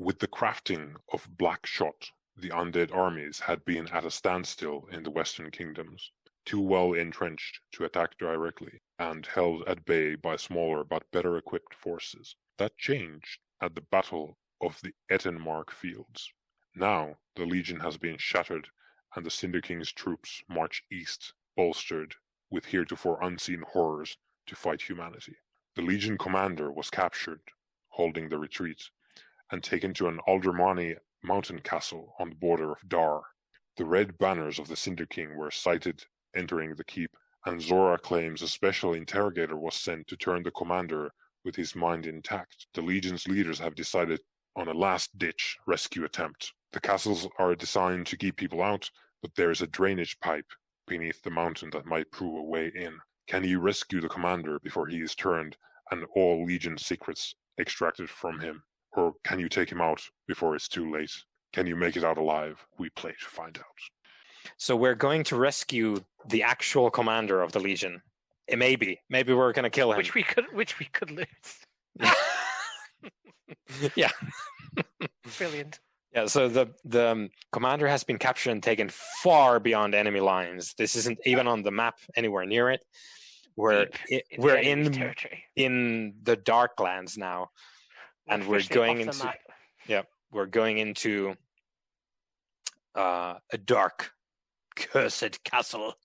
With the crafting of black shot, the undead armies had been at a standstill in the Western kingdoms, too well entrenched to attack directly, and held at bay by smaller but better equipped forces. That changed at the Battle of the Ettenmark Fields. Now the Legion has been shattered, and the Cinder King's troops march east, bolstered with heretofore unseen horrors to fight humanity. The Legion commander was captured, holding the retreat, and taken to an Aldermani mountain castle on the border of Dar. The red banners of the Cinder King were sighted entering the keep, and Zora claims a special interrogator was sent to turn the commander with his mind intact. The Legion's leaders have decided on a last-ditch rescue attempt. The castles are designed to keep people out, but there is a drainage pipe beneath the mountain that might prove a way in. Can you rescue the commander before he is turned and all Legion secrets extracted from him? Or can you take him out before it's too late? Can you make it out alive? We play to find out. So we're going to rescue the actual commander of the Legion. Maybe we're going to kill him. Which we could lose. Yeah. Brilliant. Yeah, so the commander has been captured and taken far beyond enemy lines. This isn't even on the map anywhere near it. We're in the Darklands now, and we're going into a dark, cursed castle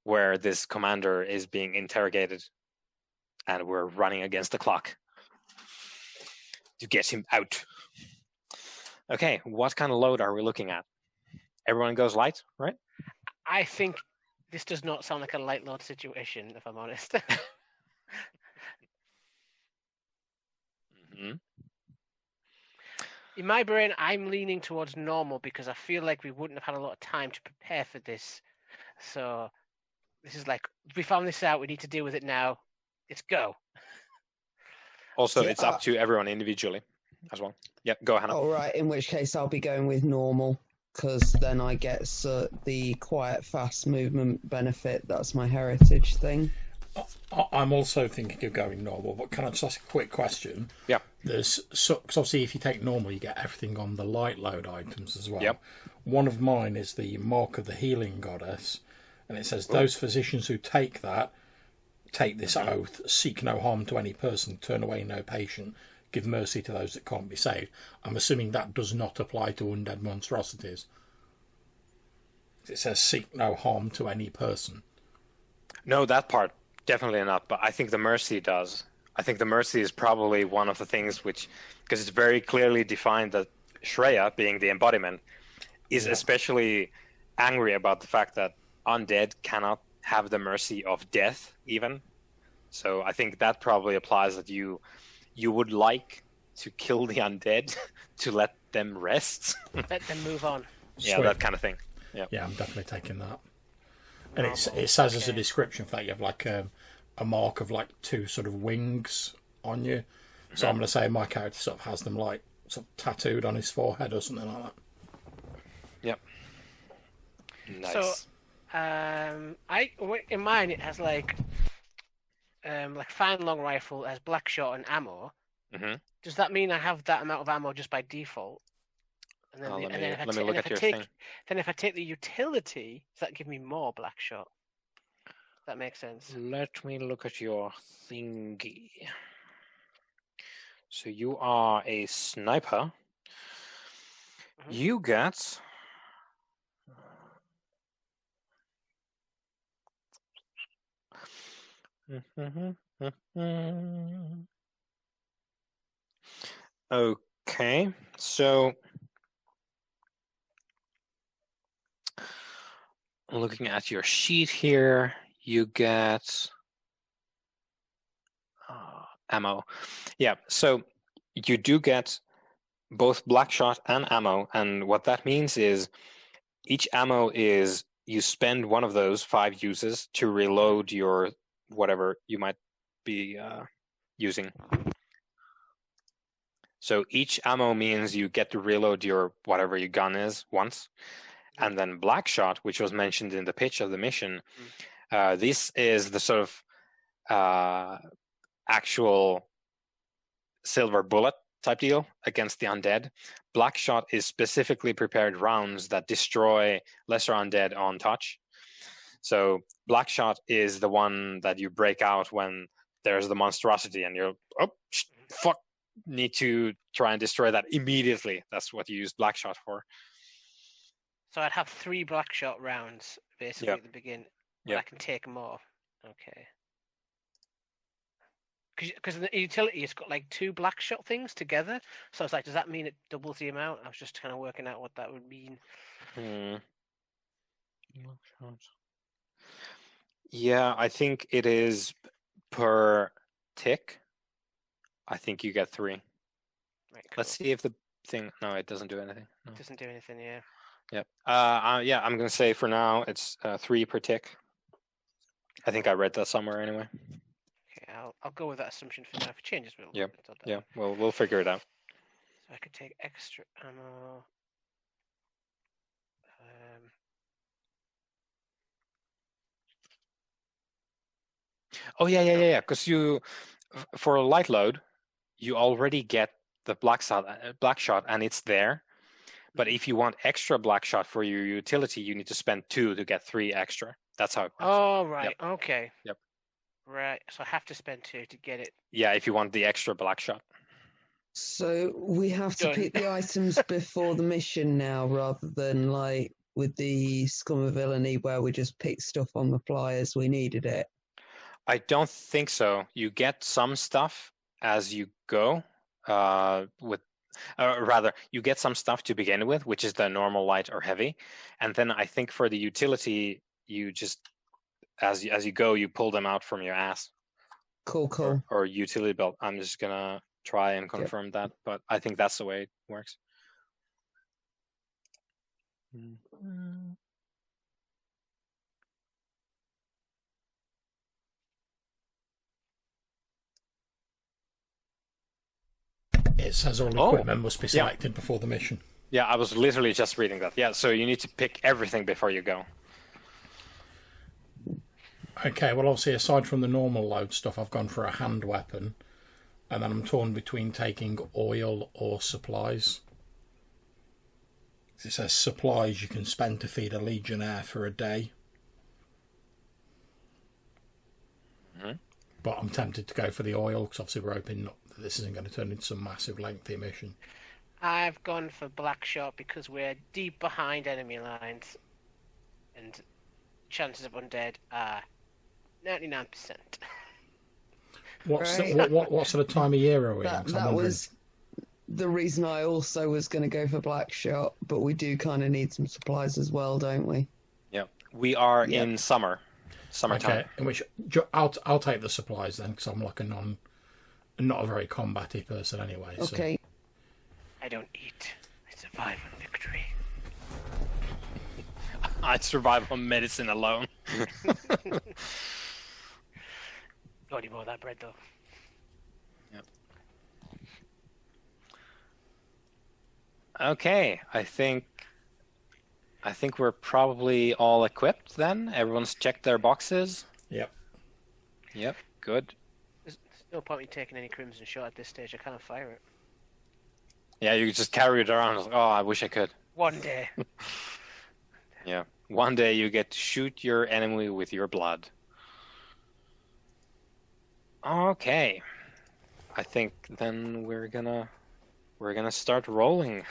where this commander is being interrogated, and we're running against the clock to get him out. Okay, what kind of load are we looking at? Everyone goes light, right? I think this does not sound like a light load situation, if I'm honest. Mm-hmm. In my brain, I'm leaning towards normal because I feel like we wouldn't have had a lot of time to prepare for this. So this is like, we found this out, we need to deal with it now. Let's go. Also, it's up to everyone individually as well. Yep, go Hannah. All right, in which case I'll be going with normal, because then I get the quiet, fast movement benefit. That's my heritage thing. I'm also thinking of going normal, but can I just ask a quick question? Yeah. Cause obviously if you take normal, you get everything on the light load items as well. Yep. One of mine is the Mark of the Healing Goddess, and it says, those physicians who take this oath, seek no harm to any person, turn away no patient, give mercy to those that can't be saved. I'm assuming that does not apply to undead monstrosities. It says seek no harm to any person. No, that part, definitely not, but I think the mercy does. I think the mercy is probably one of the things which, because it's very clearly defined that Shreya, being the embodiment, is especially angry about the fact that undead cannot have the mercy of death even. So I think that probably applies, that you would like to kill the undead to let them rest. Let them move on. Yeah, Sweet. that kind of thing. Yeah, I'm definitely taking that. And it says as a description for that you have like a mark of like two sort of wings on you. So I'm going to say my character sort of has them like sort of tattooed on his forehead or something like that. Yep. Nice. So, in mine it has like fine long rifle, has black shot and ammo. Mm-hmm. Does that mean I have that amount of ammo just by default? And then, let me look at your thing. Then if I take the utility, does that give me more black shot? That makes sense. Let me look at your thingy. So you are a sniper. Mm-hmm. You get... Okay, so looking at your sheet here, you get ammo. Yeah, so you do get both black shot and ammo, and what that means is each ammo is you spend one of those 5 uses to reload your whatever you might be using. So each ammo means you get to reload your whatever your gun is once. And then black shot, which was mentioned in the pitch of the mission, this is the sort of actual silver bullet type deal against the undead. Black shot is specifically prepared rounds that destroy lesser undead on touch. So black shot is the one that you break out when there's the monstrosity and you're fuck, need to try and destroy that immediately. That's what you use black shot for. So I'd have 3 black shot rounds basically Yep. at the beginning. Yep. I can take more. Okay. Because the utility has got like 2 black shot things together. So it's like, does that mean it doubles the amount? I was just kind of working out what that would mean. Yeah, I think it is per tick. I think you get 3. Right, cool. Let's see if the thing. No, it doesn't do anything. No. It doesn't do anything, yeah. Yep. Yeah, I'm gonna say for now it's 3 per tick. I think I read that somewhere anyway. Okay, I'll go with that assumption for now. If it changes, we'll Yep. talk about that. Yeah, we'll figure it out. So I could take extra ammo. Oh yeah. Because you, for a light load, you already get the black shot, and it's there. But if you want extra black shot for your utility, you need to spend 2 to get 3 extra. That's how it works. Oh, right. Yep. Okay. Yep. Right. So I have to spend 2 to get it. Yeah, if you want the extra black shot. So we have to Done. pick the items before the mission now, rather than like with the Scum of Villainy where we just pick stuff on the fly as we needed it. I don't think so. You get some stuff as you go. Rather, you get some stuff to begin with, which is the normal, light, or heavy, and then I think for the utility, you just as you go, you pull them out from your ass. Cool. Or utility belt. I'm just gonna try and confirm that, but I think that's the way it works. It says all equipment must be selected before the mission. Yeah, I was literally just reading that. Yeah, so you need to pick everything before you go. Okay, well, obviously, aside from the normal load stuff, I've gone for a hand weapon, and then I'm torn between taking oil or supplies. It says supplies you can spend to feed a legionnaire for a day. Mm-hmm. But I'm tempted to go for the oil, because obviously we're hoping that this isn't going to turn into some massive lengthy mission. I've gone for black shot because we're deep behind enemy lines, and chances of undead are 99%. What sort of time of year are we in? That was the reason I also was going to go for black shot, but we do kind of need some supplies as well, don't we? Yeah, we are in summertime. Okay, in which I'll take the supplies then, because I'm like not a very combaty person anyway. Okay. So. I don't eat. I survive on victory. I survive on medicine alone. Don't need more of that bread though. Yep. Okay, I think we're probably all equipped then. Everyone's checked their boxes. Yep. Good. There's no point in taking any crimson shot at this stage. I can't fire it. Yeah, you just carry it around. Like, oh, I wish I could. One day. Yeah. One day you get to shoot your enemy with your blood. Okay. I think then we're gonna start rolling. It'd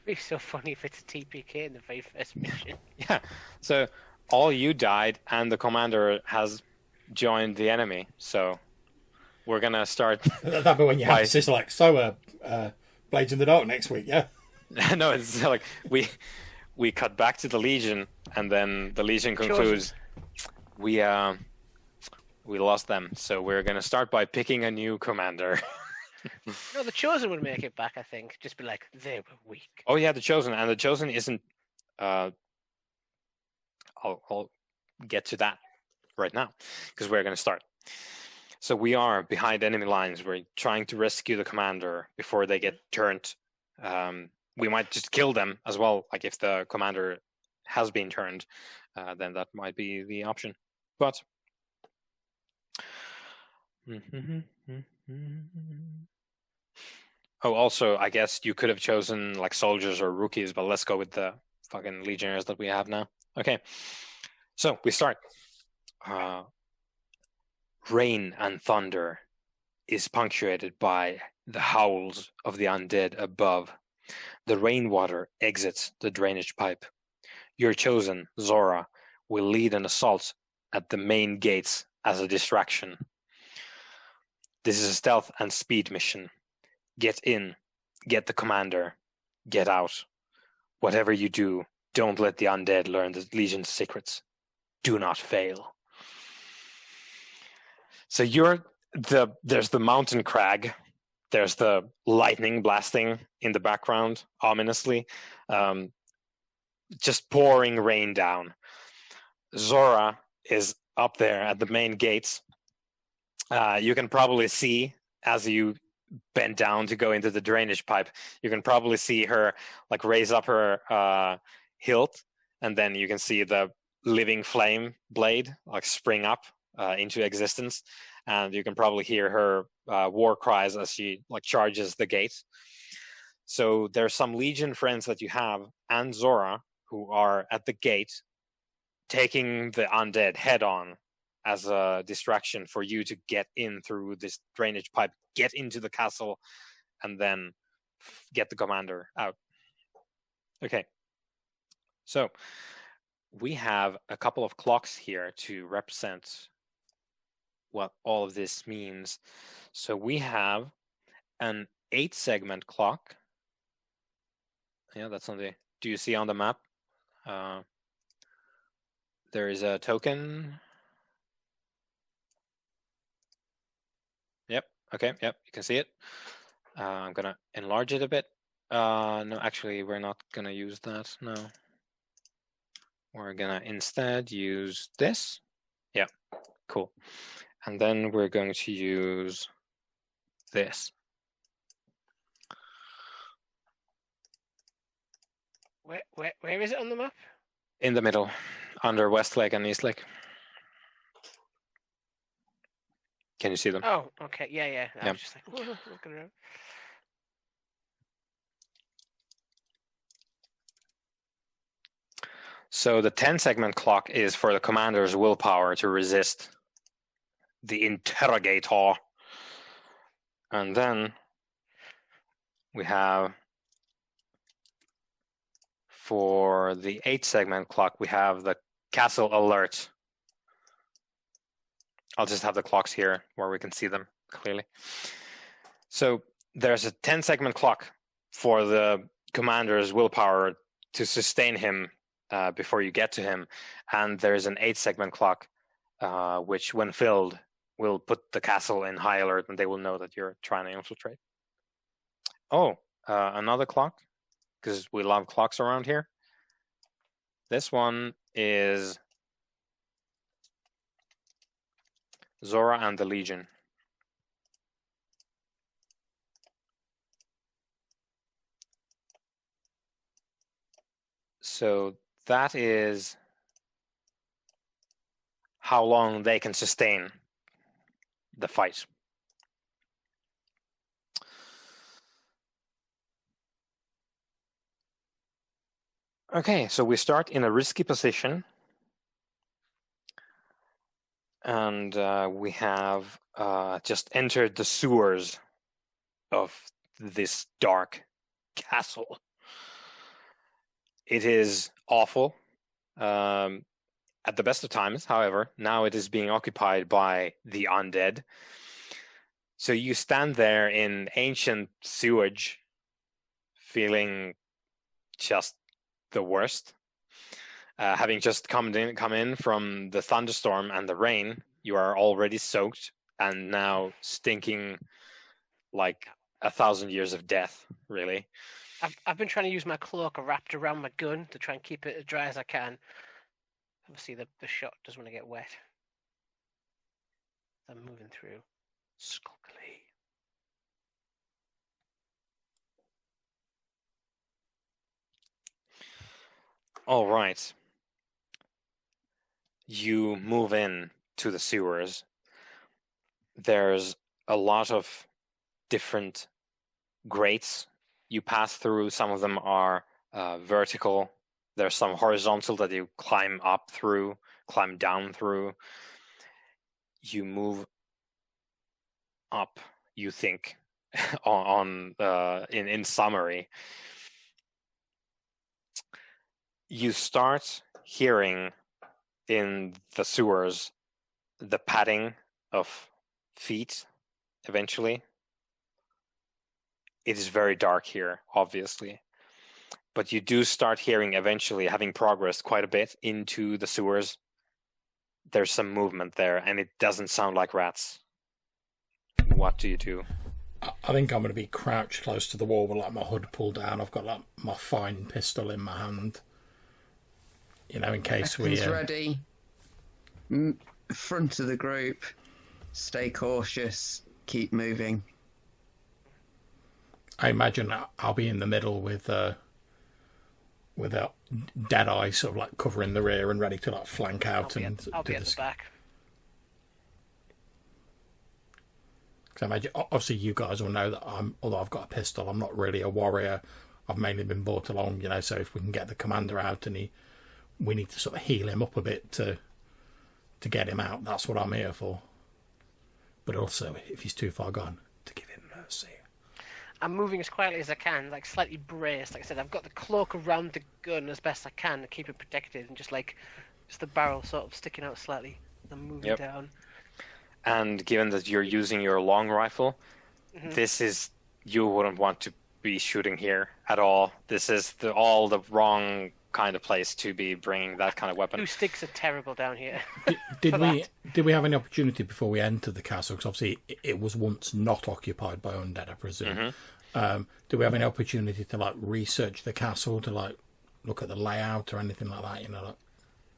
be so funny if it's a TPK in the very first mission. Yeah. So all you died, and the commander has joined the enemy. So we're gonna start. That'd be when you have this is like Blades in the Dark next week, yeah. No, it's like we cut back to the Legion, and then the Legion concludes we lost them, so we're gonna start by picking a new commander. No, the Chosen would make it back, I think. Just be like, they were weak. Oh yeah, the Chosen, and the Chosen isn't. I'll get to that right now, because we're gonna start. So we are behind enemy lines. We're trying to rescue the commander before they get turned. We might just kill them as well. Like if the commander has been turned, then that might be the option. But Oh, also, I guess you could have chosen like soldiers or rookies, but let's go with the fucking legionnaires that we have now. Okay, so we start. Rain and thunder is punctuated by the howls of the undead above. The rainwater exits the drainage pipe. Your chosen, Zora, will lead an assault at the main gates as a distraction. This is a stealth and speed mission. Get in, get the commander, get out. Whatever you do, don't let the undead learn the Legion's secrets. Do not fail. So there's the mountain crag. There's the lightning blasting in the background, ominously. Just pouring rain down. Zora is up there at the main gates. You can probably see, as you bend down to go into the drainage pipe, you can probably see her like raise up her hilt, and then you can see the living flame blade like spring up into existence, and you can probably hear her war cries as she like charges the gate. So there's some Legion friends that you have and Zora who are at the gate taking the undead head on as a distraction for you to get in through this drainage pipe, get into the castle, and then get the commander out. Okay. So we have a couple of clocks here to represent what all of this means. So we have an 8-segment clock. Yeah, that's on the... Do you see on the map? There is a token. Yep. Okay. Yep. You can see it. I'm gonna enlarge it a bit. No, actually, we're not gonna use that. No. We're gonna instead use this. Yeah. Cool. And then we're going to use this. Where is it on the map? In the middle, under Westlake and Eastlake. Can you see them? Oh, okay. Yeah. I Yeah. was just like, whoa, looking around. So the 10-segment clock is for the commander's willpower to resist the interrogator. And then we have, for the 8-segment clock, we have the castle alert. I'll just have the clocks here where we can see them clearly. So there's a 10-segment clock for the commander's willpower to sustain him before you get to him. And there's an 8-segment clock, which when filled, will put the castle in high alert and they will know that you're trying to infiltrate. Oh, another clock, because we love clocks around here. This one is Zora and the Legion. So that is how long they can sustain the fight. Okay, so we start in a risky position. And we have just entered the sewers of this dark castle. It is awful. At the best of times, however, now it is being occupied by the undead. So you stand there in ancient sewage, feeling just the worst. Having just come in from the thunderstorm and the rain, you are already soaked and now stinking like 1,000 years of death, really. I've been trying to use my cloak wrapped around my gun to try and keep it as dry as I can. Obviously, the shot doesn't want to get wet. I'm moving through skulkily. All right. You move in to the sewers. There's a lot of different grates you pass through. Some of them are vertical. There's some horizontal that you climb up through, climb down through. You move up, you think, in summary. You start hearing in the sewers the padding of feet eventually. It is very dark here, obviously. But you do start hearing eventually, having progressed quite a bit into the sewers, there's some movement there, and it doesn't sound like rats. What do you do? I think I'm going to be crouched close to the wall with like my hood pulled down. I've got like my fine pistol in my hand. You know, in case Weapons ready. Front of the group. Stay cautious. Keep moving. I imagine I'll be in the middle with a dead eye sort of like covering the rear and ready to like flank out. I'll be at the back. Because I imagine, obviously, you guys will know that although I've got a pistol, I'm not really a warrior. I've mainly been brought along, you know. So if we can get the commander out and we need to sort of heal him up a bit to get him out, that's what I'm here for. But also, if he's too far gone, to give him mercy. I'm moving as quietly as I can, like slightly braced. Like I said, I've got the cloak around the gun as best I can to keep it protected, and just the barrel sort of sticking out slightly. I'm moving down. And given that you're using your long rifle, you wouldn't want to be shooting here at all. This is all the wrong kind of place to be bringing that kind of weapon. 2 sticks are terrible down here. Did we have any opportunity before we entered the castle? Because obviously it was once not occupied by undead, I presume. Do we have any opportunity to like research the castle, to like look at the layout or anything like that? You know,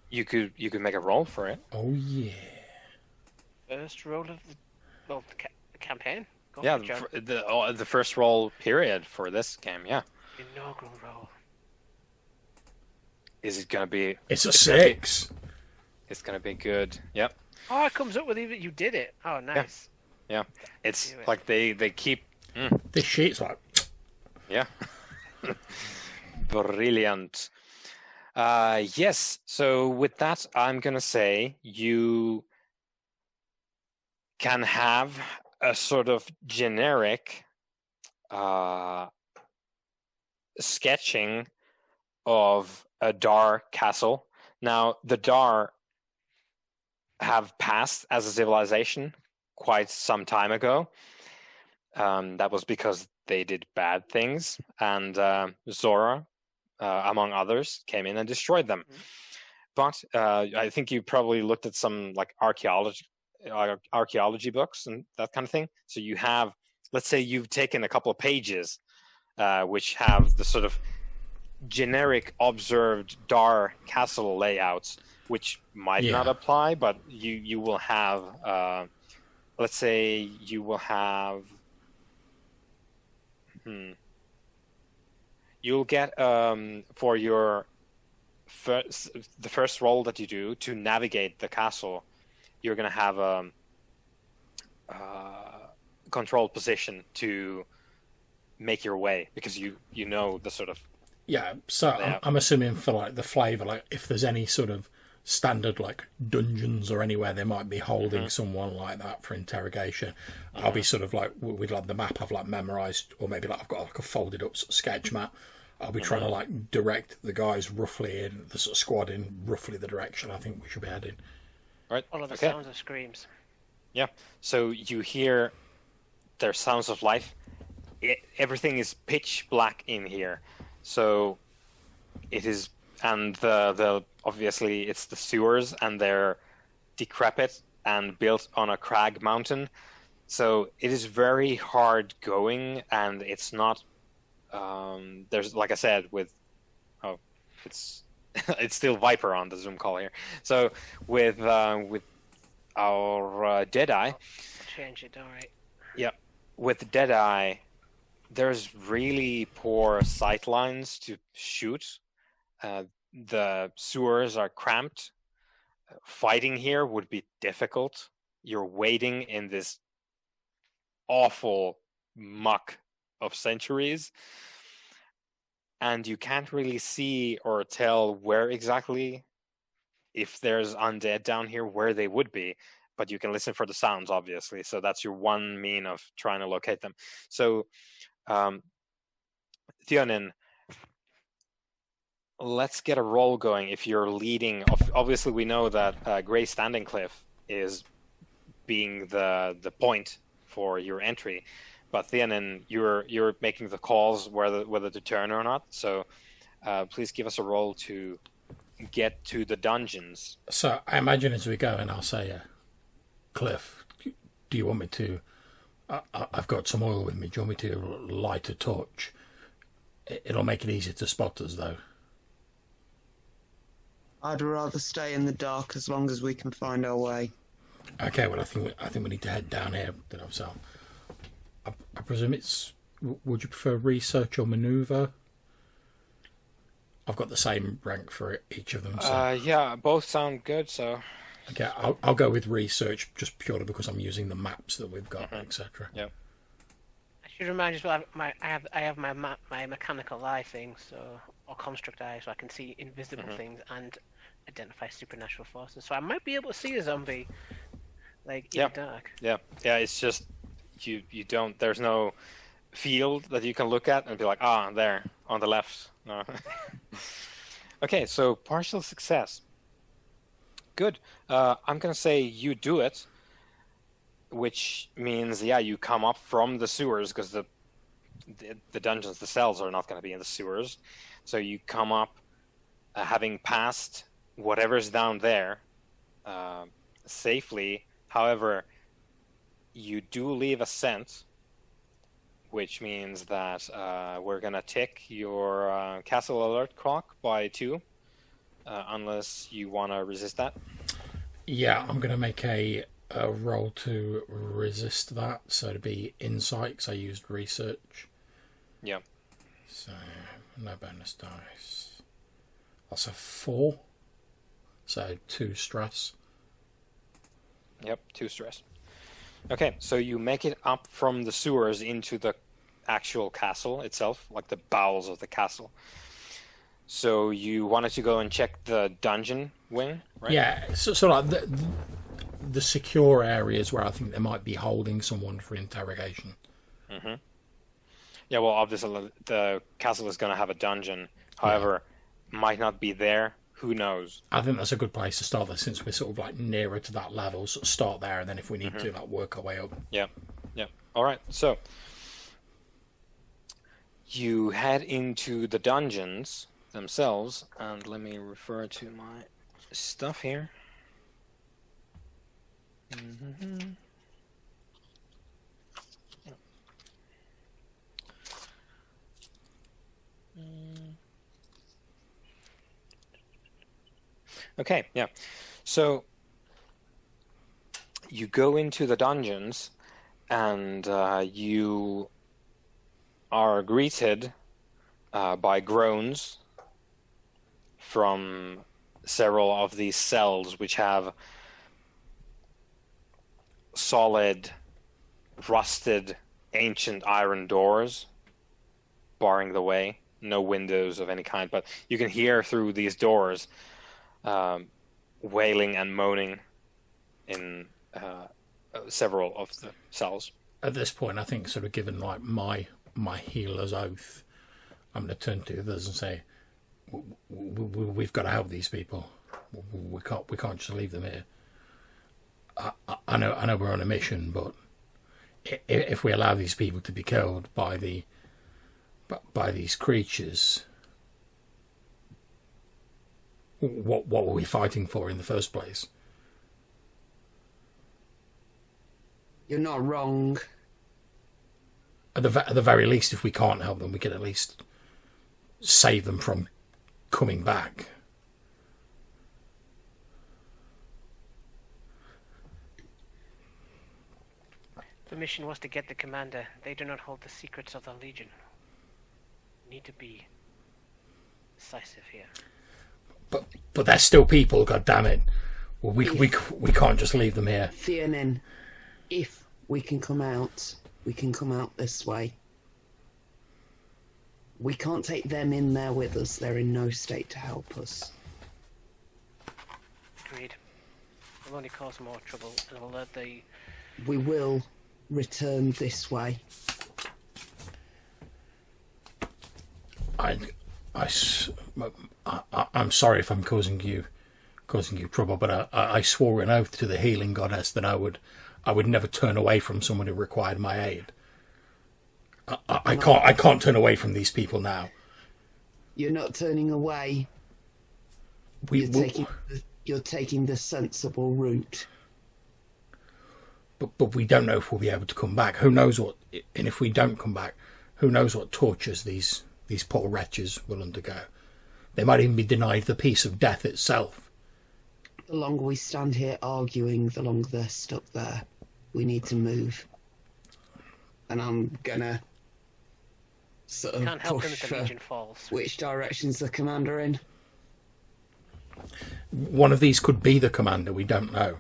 you could make a roll for it. Oh yeah. First roll of the campaign. The first roll period for this game. Yeah. Inaugural roll. Is it gonna be? It's a 6. It's gonna be good. Yep. Oh, it comes up with even you did it. Oh, nice. Yeah. It's like they keep. This sheet's like. Yeah. Brilliant. Yes. So with that, I'm gonna say you can have a sort of generic sketching of a Dar castle. Now, the Dar have passed as a civilization quite some time ago. That was because they did bad things, and Zora, among others, came in and destroyed them. But I think you probably looked at some like archaeology books and that kind of thing. So you have, let's say you've taken a couple of pages which have the sort of generic observed Dar castle layouts, which might not apply, but you will have, let's say you will have, you'll get for your the first roll that you do to navigate the castle, you're going to have a controlled position to make your way, because you know the sort of so I'm assuming for like the flavour, like if there's any sort of standard like dungeons or anywhere they might be holding someone like that for interrogation, I'll be sort of like with like the map I've like memorised, or maybe like I've got like a folded up sketch map. I'll be trying to like direct the guys roughly in the sort of squad in roughly the direction I think we should be heading. Right. All of the sounds of screams. Yeah. So you hear their sounds of life. Everything is pitch black in here. So it is, and the obviously it's the sewers, and they're decrepit and built on a crag mountain. So it is very hard going, and it's not. There's, like I said, it's it's still Viper on the Zoom call here. So with our Deadeye, change it. All right. Yeah, with Deadeye, there's really poor sight lines to shoot. The sewers are cramped. Fighting here would be difficult. You're wading in this awful muck of centuries, and you can't really see or tell where exactly, if there's undead down here, where they would be. But you can listen for the sounds, obviously. So that's your one mean of trying to locate them. So, Theonin, let's get a roll going. If you're leading, obviously we know that Grey Standing Cliff is being the point for your entry, but Theonin, you're making the calls whether to turn or not. So, please give us a roll to get to the dungeons. So I imagine as we go, and I'll say, Cliff, do you want me to? I've got some oil with me. Do you want me to light a torch? It'll make it easier to spot us, though. I'd rather stay in the dark as long as we can find our way. Okay, well, I think we need to head down here. So, I presume it's. Would you prefer research or maneuver? I've got the same rank for each of them. So. Yeah, both sound good. So. Okay, I'll go with research just purely because I'm using the maps that we've got, etc. Yeah. I should remind you as well. I have my mechanical eye thing, or construct eye, so I can see invisible things and identify supernatural forces. So I might be able to see a zombie, in the dark. Yeah. It's just you don't. There's no field that you can look at and be like, there on the left. No. Okay, so partial success. Good. I'm going to say you do it, which means, you come up from the sewers, because the dungeons, the cells are not going to be in the sewers. So you come up having passed whatever's down there safely. However, you do leave a scent, which means that we're going to tick your castle alert clock by 2. Unless you want to resist that. Yeah, I'm going to make a roll to resist that. So to be insight, because I used research. Yeah. So, no bonus dice. That's a 4. So 2 stress. Yep, 2 stress. Okay, so you make it up from the sewers into the actual castle itself, like the bowels of the castle. So you wanted to go and check the dungeon wing, right? Yeah, so like the secure areas where I think they might be holding someone for interrogation. Mm-hmm. Yeah, well, obviously the castle is going to have a dungeon. However, might not be there. Who knows? I think that's a good place to start there, since we're sort of like nearer to that level. So start there, and then if we need to, work our way up. Yeah. All right. So you head into the dungeons themselves, and let me refer to my stuff here. Okay, yeah. So you go into the dungeons, and you are greeted by groans from several of these cells, which have solid, rusted, ancient iron doors barring the way. No windows of any kind, but you can hear through these doors wailing and moaning in several of the cells. At this point, I think, sort of given like my healer's oath, I'm going to turn to others and say, we've got to help these people. We can't just leave them here. I know we're on a mission, but if we allow these people to be killed by these creatures, what were we fighting for in the first place? You're not wrong. At the very least, if we can't help them, we can at least save them from coming back. The mission was to get the commander. They do not hold the secrets of the Legion. We need to be decisive here. But they're still people, God damn it! Well, we can't just leave them here. Theonin, if we can come out, we can come out this way. We can't take them in there with us. They're in no state to help us. Agreed. We'll only cause more trouble, and we'll let the... We will return this way. I'm sorry if I'm causing you trouble, but I swore an oath to the healing goddess that I would never turn away from someone who required my aid. I can't turn away from these people now. You're not turning away. You're taking the sensible route. But we don't know if we'll be able to come back. Who knows what? And if we don't come back, who knows what tortures these poor wretches will undergo? They might even be denied the peace of death itself. The longer we stand here arguing, the longer they're stuck there. We need to move. And I'm gonna sort of Can't help him push if the Legion falls. which direction's the commander in. One of these could be the commander, we don't know.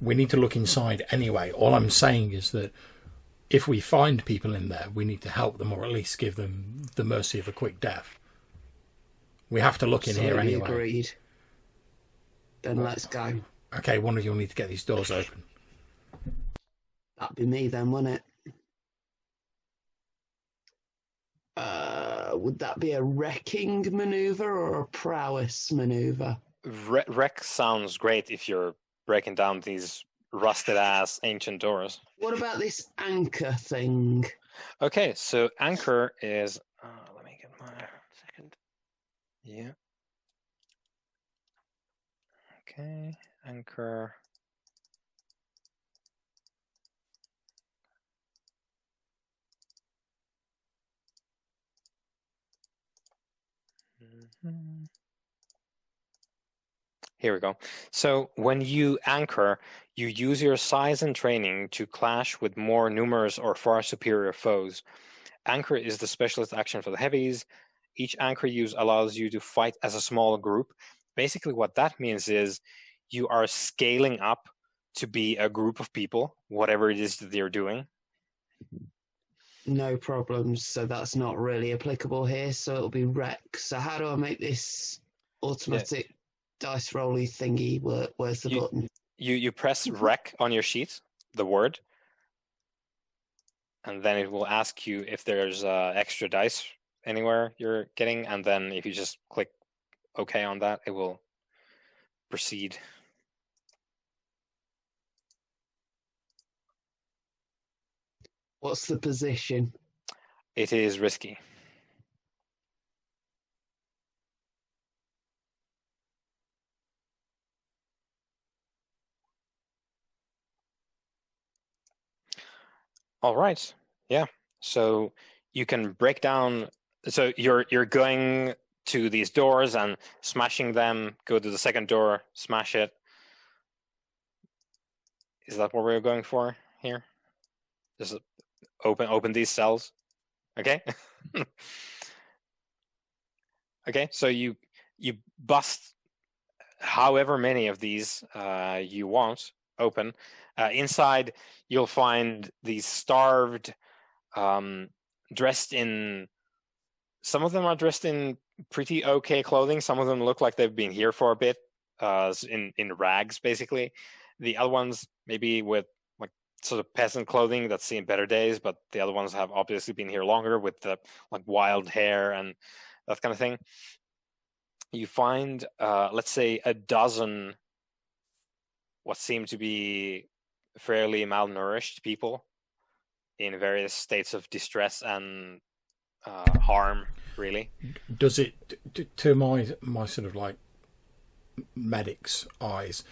We need to look inside anyway. All I'm saying is that if we find people in there, we need to help them, or at least give them the mercy of a quick death. We have to look in here anyway. Agreed. Then let's go. Okay, one of you will need to get these doors open. That'd be me then, wouldn't it? Would that be a wrecking maneuver or a prowess maneuver? Wreck sounds great if you're breaking down these rusted-ass ancient doors. What about this anchor thing? Okay, so anchor is... let me get my... second. Yeah. Okay, anchor... Here we go. So when you anchor, you use your size and training to clash with more numerous or far superior foes. Anchor is the specialist action for the heavies. Each anchor use allows you to fight as a small group. Basically what that means is you are scaling up to be a group of people, whatever it is that you're doing. No problems, so that's not really applicable here, so it'll be wreck. So how do I make this automatic dice rolly thingy work? Where's the button? You press rec on your sheet, the word, and then it will ask you if there's extra dice anywhere you're getting, and then if you just click OK on that, it will proceed. What's the position? It is risky. All right. Yeah. So you can break down. So you're going to these doors and smashing them. Go to the second door, smash it. Is that what we're going for here? Just open these cells. Okay. Okay. So you bust however many of these you want open. Inside, you'll find these starved, dressed in. Some of them are dressed in pretty okay clothing. Some of them look like they've been here for a bit, in rags, basically. The other ones maybe with like sort of peasant clothing that's seen better days, but the other ones have obviously been here longer with the like wild hair and that kind of thing. You find, let's say, a dozen what seem to be fairly malnourished people in various states of distress and harm, really. Does it, to my sort of like medic's eyes,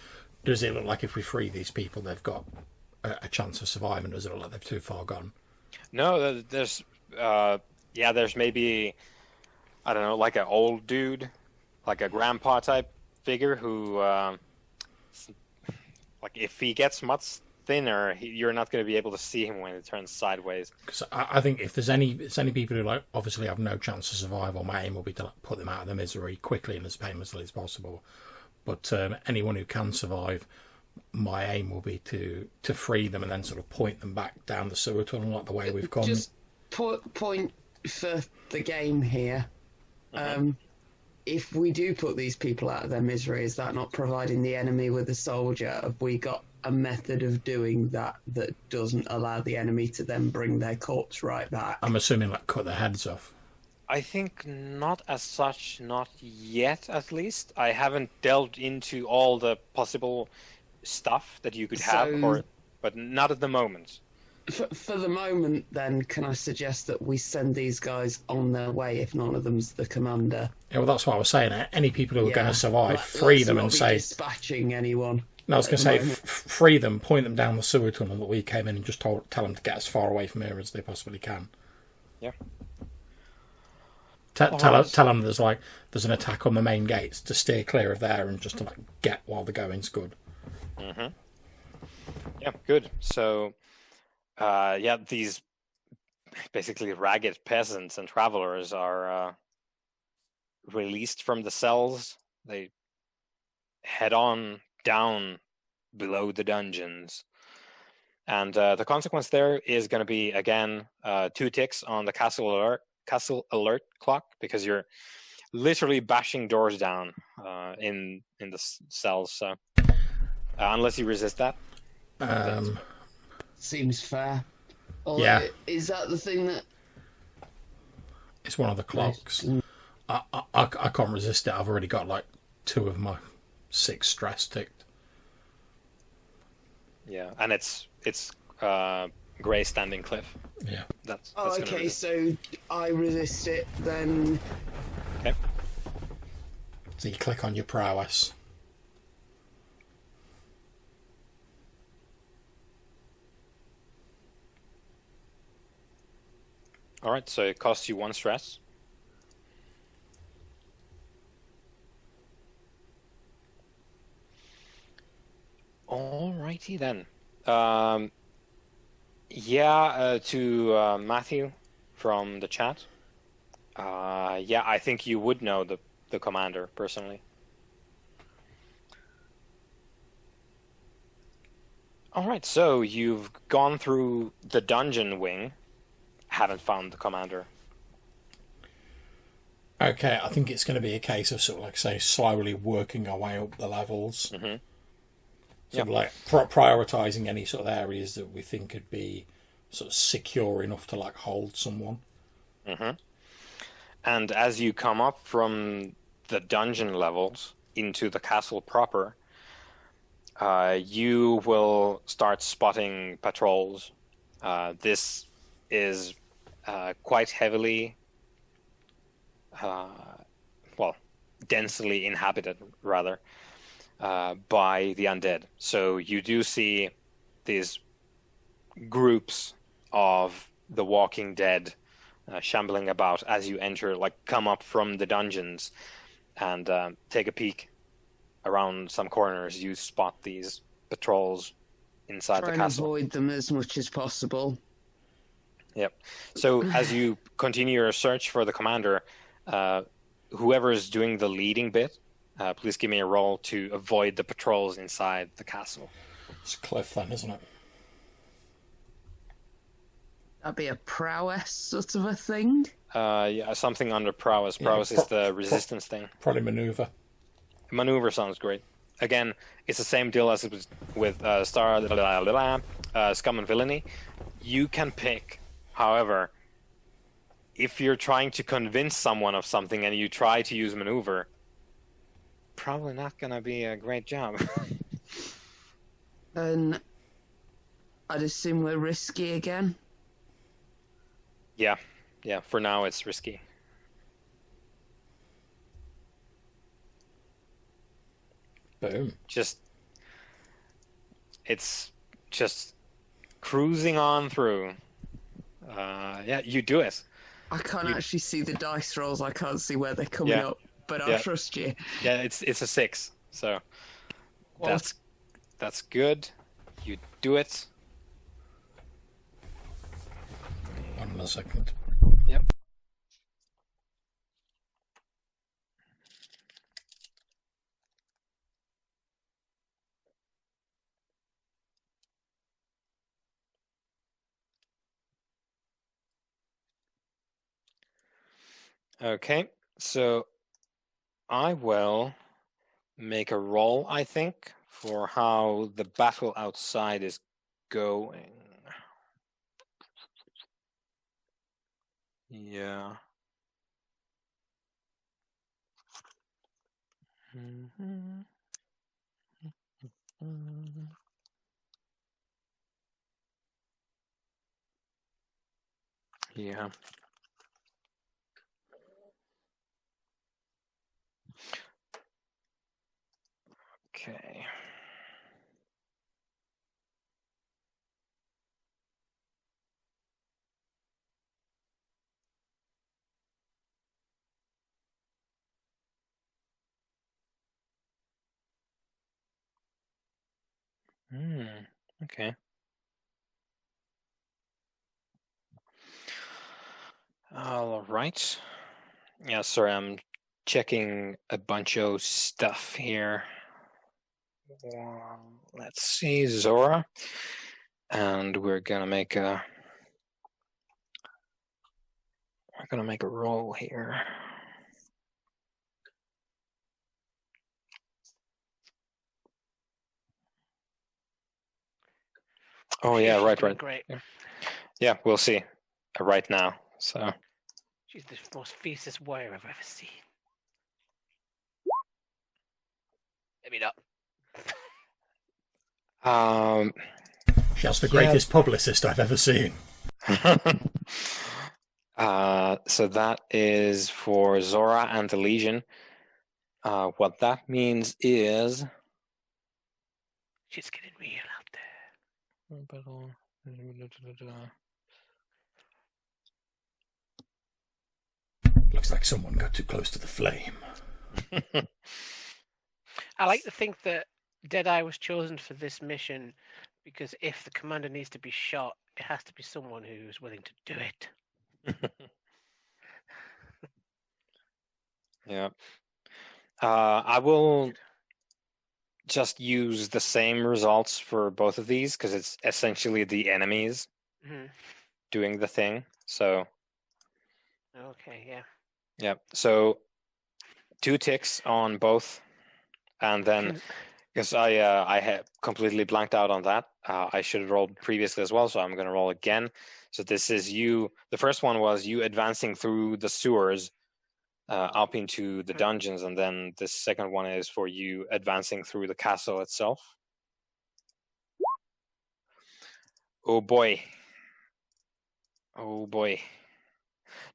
does it look like if we free these people, they've got a chance of surviving? Does it look like they've too far gone? No, there's maybe, I don't know, like an old dude, like a grandpa type figure who, like if he gets much thinner, you're not going to be able to see him when it turns sideways. Because I think if there's any people who like obviously have no chance to survive, or my aim will be to like, put them out of their misery quickly and as painlessly as possible. But anyone who can survive, my aim will be to free them and then sort of point them back down the sewer tunnel like the way we've gone. Just point for the game here, if we do put these people out of their misery, is that not providing the enemy with a soldier? Have we got a method of doing that that doesn't allow the enemy to then bring their corpse right back? I'm assuming like cut their heads off. I think not as such, not yet at least. I haven't delved into all the possible stuff that you could have, but not at the moment. For the moment, then, can I suggest that we send these guys on their way if none of them's the commander? Yeah, well, that's what I was saying. Any people who are going to survive, free them and say... dispatching anyone. No, I was going to say, free them, point them down the sewer tunnel that we came in and just tell them to get as far away from here as they possibly can. Yeah. Tell them there's an attack on the main gates, to steer clear of there and just to get while the going's good. Mm-hmm. Yeah, good. So... these basically ragged peasants and travelers are released from the cells. They head on down below the dungeons. And the consequence there is going to be, again, 2 ticks on the castle alert clock, because you're literally bashing doors down in the cells. So unless you resist that. Seems fair. Although, yeah. Is that the thing that... It's one of the clocks. I can't resist it. I've already got 2 of my 6 stress ticked. Yeah, and it's grey standing cliff. Yeah. That's okay, so I resist it, then... Okay. So you click on your prowess. Alright, so it costs you 1 stress. Alrighty then. To Matthew from the chat. I think you would know the commander personally. Alright, so you've gone through the dungeon wing. Haven't found the commander. Okay, I think it's going to be a case of slowly working our way up the levels. Mm-hmm. Prioritising any sort of areas that we think could be sort of secure enough to hold someone. Mm-hmm. And as you come up from the dungeon levels into the castle proper, you will start spotting patrols. This is quite heavily, densely inhabited, rather, by the undead. So you do see these groups of the walking dead shambling about as you enter, come up from the dungeons and take a peek around some corners. You spot these patrols inside the castle. Try and avoid them as much as possible. Yep. So as you continue your search for the commander, whoever is doing the leading bit, please give me a roll to avoid the patrols inside the castle. It's Cliff then, isn't it? That'd be a prowess sort of a thing? Something under prowess. Prowess is the resistance thing. Probably maneuver. Maneuver sounds great. Again, it's the same deal as it was with Scum and Villainy. You can pick. However, if you're trying to convince someone of something and you try to use maneuver, probably not going to be a great job. And I'd assume we're risky again? Yeah, for now it's risky. Boom. It's just cruising on through. You do it. I can't actually see the dice rolls. I can't see where they're coming up, but I'll trust you. Yeah, it's a 6. So that's good. You do it. Hold on a second. Yep. Okay, so I will make a roll, I think, for how the battle outside is going. Yeah. Yeah. Okay. Okay. All right. Yeah, sorry, I'm checking a bunch of stuff here. Let's see, Zora. And we're gonna make a roll here. Oh yeah, She's right. doing great. Yeah, we'll see. Right now. So She's the most fiercest warrior I've ever seen. Maybe not. She has the greatest publicist I've ever seen. So that is for Zora and the Legion. What that means is She's getting real out there. Looks like someone got too close to the flame. I like to think that Deadeye was chosen for this mission because if the commander needs to be shot, it has to be someone who's willing to do it. Yeah. I will just use the same results for both of these because it's essentially the enemies doing the thing. So. Okay, yeah. Yeah. So 2 ticks on both, and then because I had completely blanked out on that, I should have rolled previously as well. So I'm going to roll again. So this is you. The first one was you advancing through the sewers up into the dungeons, and then the second one is for you advancing through the castle itself. Oh boy. Oh boy.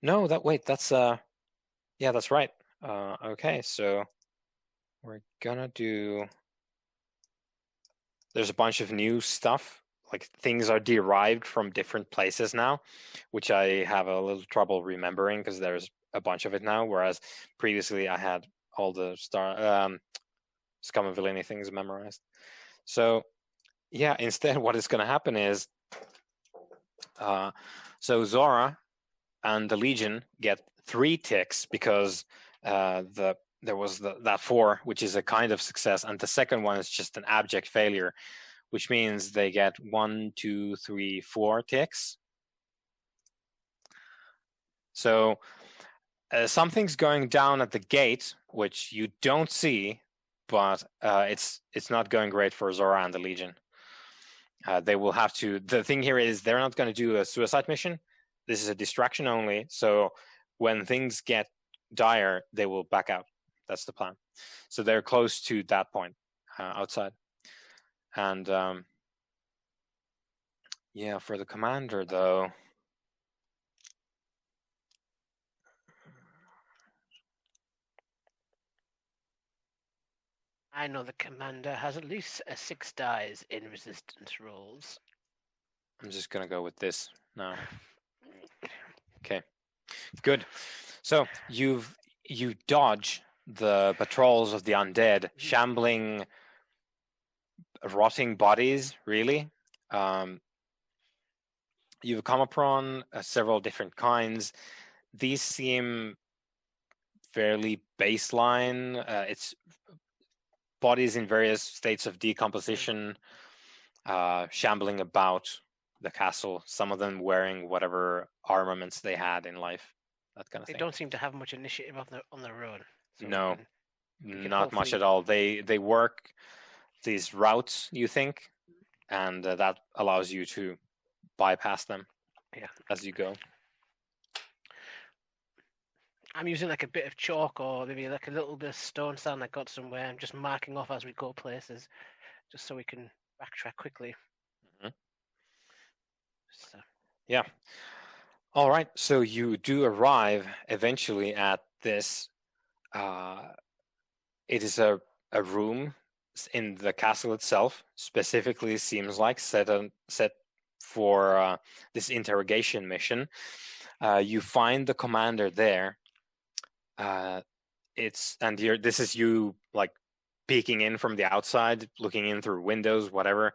No, that's yeah, that's right. Okay, so we're gonna do. There's a bunch of new stuff. Like things are derived from different places now, which I have a little trouble remembering because there's a bunch of it now. Whereas previously I had all the Scum and Villainy things memorized. So yeah, instead what is going to happen is, so Zora and the Legion get 3 ticks because there was that 4, which is a kind of success, and the second one is just an abject failure, which means they get 1, 2, 3, 4 ticks. So something's going down at the gate, which you don't see, but it's not going great for Zora and the Legion. They will have to. The thing here is they're not going to do a suicide mission. This is a distraction only. So when things get dire, they will back out. That's the plan. So they're close to that point outside. And yeah, for the commander though. I know the commander has at least 6 dies in resistance rolls. I'm just gonna go with this now. Okay, good. So you dodge the patrols of the undead, shambling, rotting bodies. Really, you've come upon several different kinds. These seem fairly baseline. It's bodies in various states of decomposition, shambling about the castle, some of them wearing whatever armaments they had in life. that kind of They thing. don't seem to have much initiative on their own. So No, we can not much hopefully- at all. They work these routes, you think, and that allows you to bypass them as you go. I'm using like a bit of chalk or maybe like a little bit of stone sand I got somewhere. I'm just marking off as we go places, just so we can backtrack quickly. Mhm. So, Yeah. All right. So you do arrive eventually at this. It is a room in the castle itself. Specifically, seems like set for this interrogation mission. You find the commander there. This is you like peeking in from the outside, looking in through windows, whatever.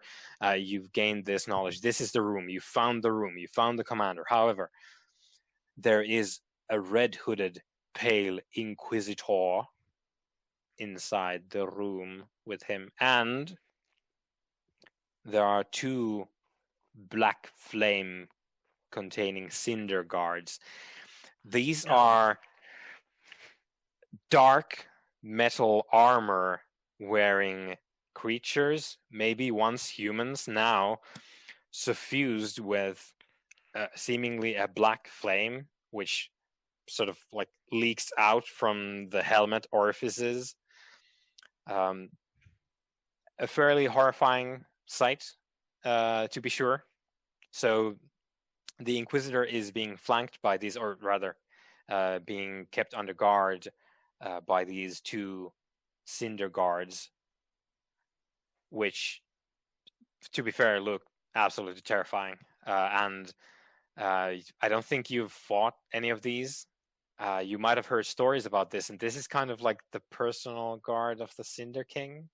You've gained this knowledge. This is the room. You found the room. You found the commander. However, there is a red-hooded, pale inquisitor inside the room with him, and there are 2 black flame containing cinder guards. These are dark metal armor wearing creatures, maybe once humans, now suffused with seemingly a black flame, which sort of like leaks out from the helmet orifices. A fairly horrifying sight, to be sure. So the Inquisitor is being flanked by these, or rather, being kept under guard by these 2 cinder guards, which, to be fair, look absolutely terrifying. And I don't think you've fought any of these. You might have heard stories about this, and this is kind of like the personal guard of the Cinder King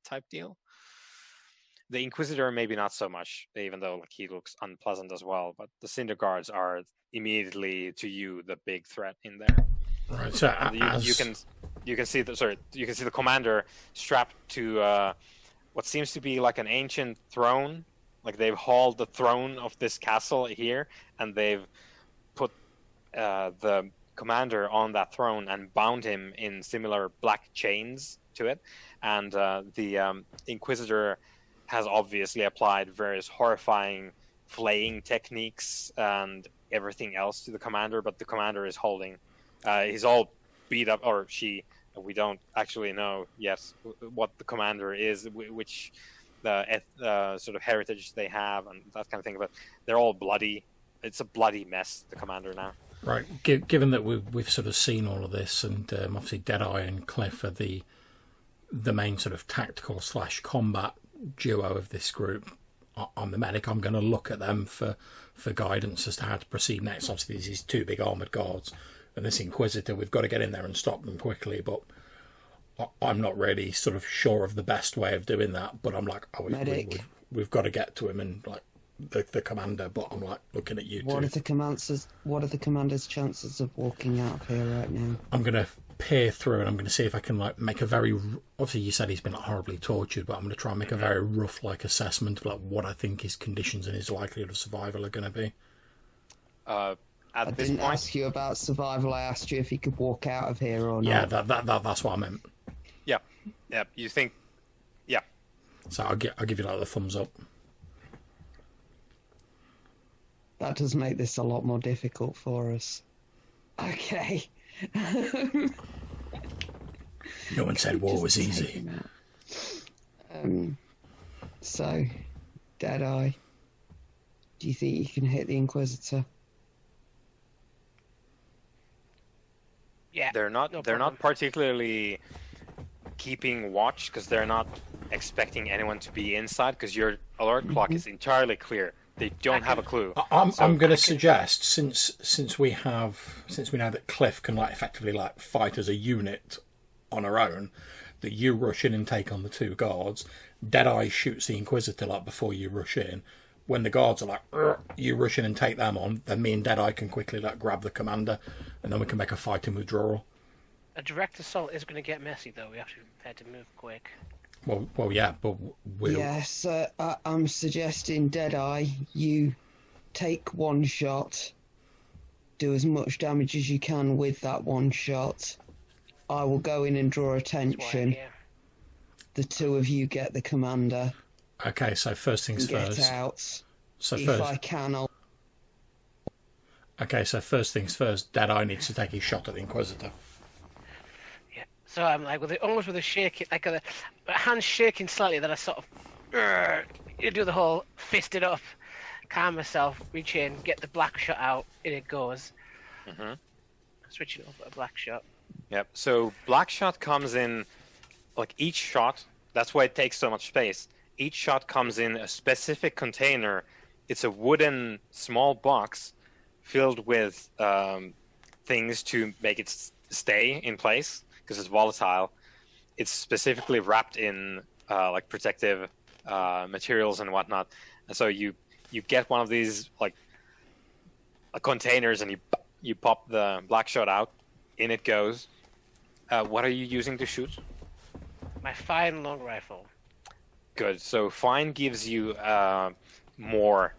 type deal. The Inquisitor, maybe not so much, even though like he looks unpleasant as well. But the Cinder Guards are immediately to you the big threat in there. Right. So you can see the commander strapped to what seems to be like an ancient throne. Like they've hauled the throne of this castle here, and they've put the commander on that throne and bound him in similar black chains to it. And the Inquisitor has obviously applied various horrifying flaying techniques and everything else to the commander, but the commander is holding. He's all beat up, or she. We don't actually know yet what the commander is, which sort of heritage they have, and that kind of thing. But they're all bloody. It's a bloody mess, the commander now. Right. Given that we've sort of seen all of this, and obviously Deadeye and Cliff are the main sort of tactical / combat duo of this group. I'm the medic. I'm going to look at them for guidance as to how to proceed next. Obviously, these 2 big armoured guards and this Inquisitor. We've got to get in there and stop them quickly, but I'm not really sort of sure of the best way of doing that. But I'm like, we've got to get to him and like the commander. But I'm like looking at you. What are the commander's chances of walking out of here right now? I'm going to peer through and I'm going to see if I can like make a very, obviously you said he's been like, horribly tortured, but I'm going to try and make a very rough like assessment of like what I think his conditions and his likelihood of survival are going to be. I didn't ask you about survival. I asked you if he could walk out of here or not. Yeah, that's what I meant. Yeah. You think? Yeah. So I'll give you like the thumbs up. That does make this a lot more difficult for us. Okay. No one said war was easy. So, Deadeye, do you think you can hit the Inquisitor? yeah, They're not particularly keeping watch because they're not expecting anyone to be inside because your alert clock is entirely clear. They don't have a clue. I'm going to suggest since we know that Cliff can like effectively like fight as a unit on her own, that you rush in and take on the 2 guards. Deadeye shoots the Inquisitor like before you rush in. When the guards are like, you rush in and take them on, then me and Deadeye can quickly like grab the commander, and then we can make a fighting withdrawal. a direct assault is going to get messy, though. We have to be prepared to move quick. Well, yeah, but we'll... Yes, I'm suggesting Deadeye, you take 1 shot, do as much damage as you can with that one shot. I will go in and draw attention. The two of you get the commander. Okay, so first things get first. Out. So if first, I can, I'll... Okay, so first things first. Deadeye needs to take his shot at the Inquisitor. Yeah. So I'm like, almost with a shaking, like a hand shaking slightly. That I sort of, you do the whole fisted up, calm myself, reach in, get the black shot out, and it goes. Mm-hmm. Switching over to black shot. Yep. So black shot comes in, like each shot. That's why it takes so much space. Each shot comes in a specific container. It's a wooden small box filled with things to make it stay in place because it's volatile. It's specifically wrapped in like protective materials and whatnot. And so you get one of these like containers and you pop the black shot out. In it goes. What are you using to shoot? My fine long rifle. Good. So fine gives you more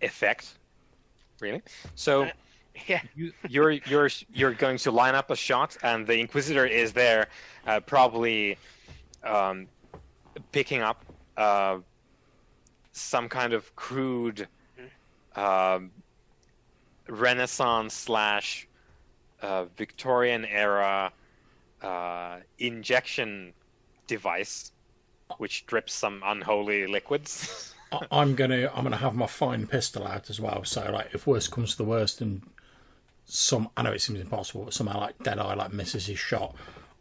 effect. Really? So yeah. you're going to line up a shot, and the Inquisitor is there, probably picking up some kind of crude Renaissance / Victorian era injection device, which drips some unholy liquids. I'm gonna have my fine pistol out as well. So like, if worst comes to the worst, and I know it seems impossible, but somehow like Deadeye like misses his shot,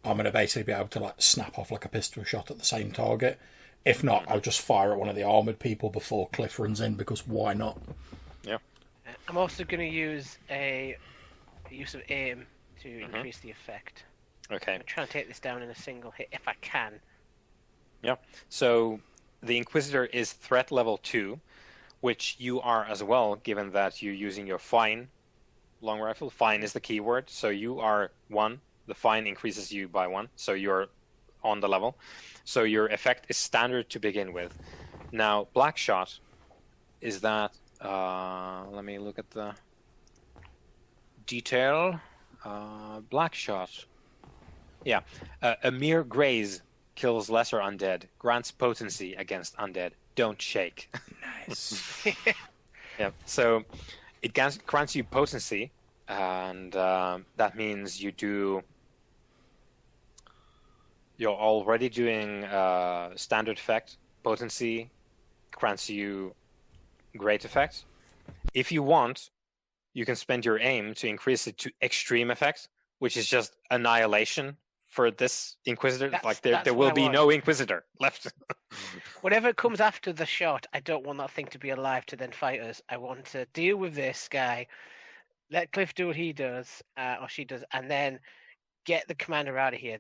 I'm gonna basically be able to like snap off like a pistol shot at the same target. If not, I'll just fire at one of the armored people before Cliff runs in, because why not? Yeah. I'm also gonna use a use of aim to increase the effect. Okay. I'm trying to take this down in a single hit if I can. Yeah. So the Inquisitor is threat level 2, which you are as well, given that you're using your fine long rifle. Fine is the keyword. So you are 1. The fine increases you by 1. So you're on the level. So your effect is standard to begin with. Now, black shot is that... let me look at the detail. Black shot. Yeah. A mere graze kills lesser undead, grants potency against undead. Don't shake. Nice. Yeah. So it grants you potency, and that means you're already doing standard effect. Potency grants you great effect. If you want, you can spend your aim to increase it to extreme effect, which is just annihilation for this Inquisitor. There will be no Inquisitor left. Whatever comes after the shot, I don't want that thing to be alive to then fight us. I want to deal with this guy, let Cliff do what he does, or she does, and then get the commander out of here.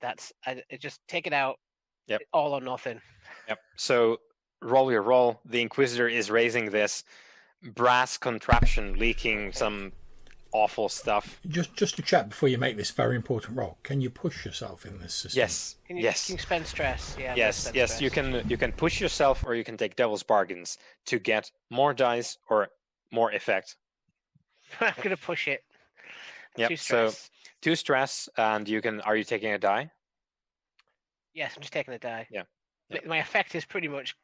Just take it out. Yep. All or nothing. Yep. So roll your roll. The Inquisitor is raising this brass contraption, leaking some awful stuff. Just to check before you make this very important roll, can you push yourself in this system? Yes. Can you spend stress? Yeah. Yes. Stress. You can push yourself, or you can take devil's bargains to get more dice or more effect. I'm gonna push it. Yep. So 2 stress, and you can. Are you taking a die? Yes, I'm just taking a die. Yeah. My effect is pretty much.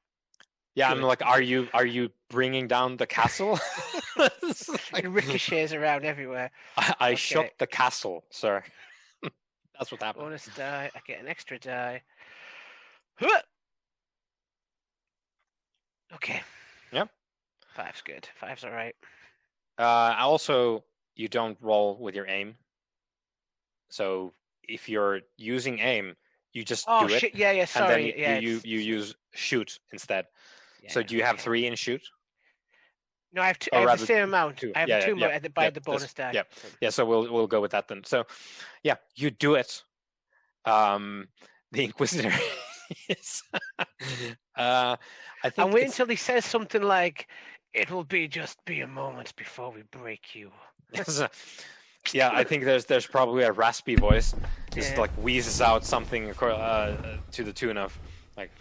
Yeah, good. I'm like, are you bringing down the castle? It ricochets around everywhere. I shot the castle, sir. That's what happened. Bonus die. I get an extra die. Okay. Yep. 5's good. 5's all right. Also, you don't roll with your aim. So if you're using aim, you just do it. Shit. Yeah. Sorry. And then you use shoot instead. Yeah, so do you have 3 in shoot? No, I have 2. I have the same amount. 2. I have 2 by the bonus die. Yeah. Yeah. So we'll go with that then. So, yeah, you do it. The Inquisitor is. I think. And wait until he says something like, "It will just be a moment before we break you." Yeah, I think there's probably a raspy voice. Just like wheezes out something to the tune of like,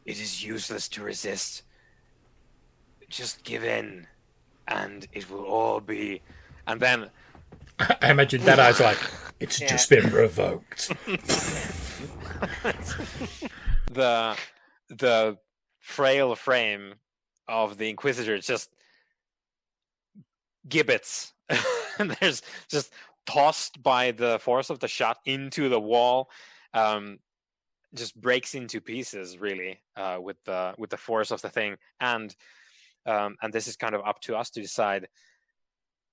"It is useless to resist. Just give in. and it will all be, and then I imagine Deadeye's like, it's just been revoked. the frail frame of the Inquisitor just gibbets. And there's just tossed by the force of the shot into the wall, just breaks into pieces really, with the force of the thing, and this is kind of up to us to decide.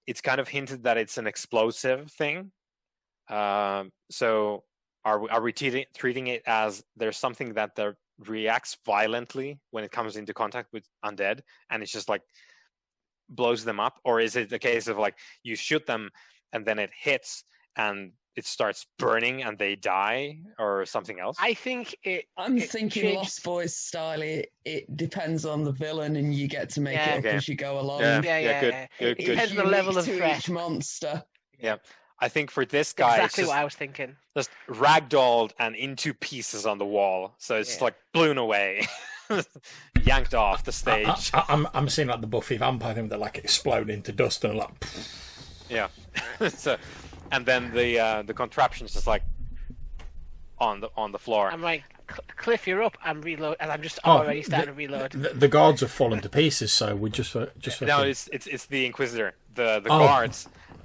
It's kind of hinted that it's an explosive thing, so are we treating it as there's something that reacts violently when it comes into contact with undead, and it's just like blows them up, or is it a case of like you shoot them and then it hits and it starts burning and they die, or something else? I think I'm it thinking changed- Lost Boys style. It depends on the villain, and you get to make Yeah. it up Okay. as you go along. Yeah. Good. It Good. depends on the Unique level of to threat. each monster. Yeah, I think for this guy, Exactly it's just, what I was thinking. just ragdolled and into pieces on the wall, so it's Yeah. like blown away, yanked off the stage. I'm seeing like the Buffy vampire thing that like explode into dust and like. Yeah. So, and then the contraption's just like on the floor. I'm like, Cliff, you're up. I'm reload, and I'm just Oh, already starting to reload. The guards have fallen to pieces, so we just for No, it's the Inquisitor. The Oh.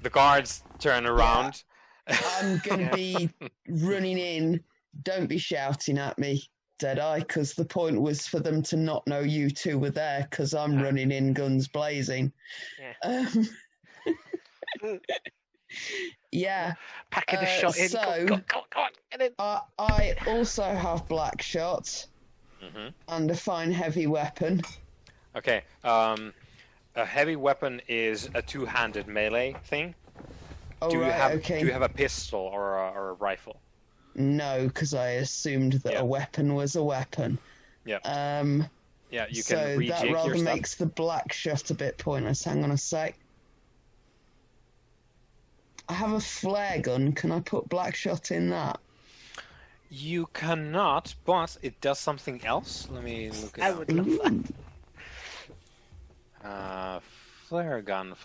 guards turn around. I'm gonna be running in. Don't be shouting at me, Deadeye, because the point was for them to not know you two were there. Because I'm running in, guns blazing. Yeah. Packing the shot in. so- Go on, get in. I also have black shots and a fine heavy weapon. Okay. A heavy weapon is a two-handed melee thing. Oh, Do you okay. have a pistol or a rifle? No, because I assumed that Yeah. a weapon was a weapon. Yeah. Yeah, you so can rejig that rather your stuff. makes the black shot a bit pointless. Hang on a sec. I have a flare gun. Can I put black shot in that? You cannot, but it does something else. Let me look it I up. would love that. Flare gun.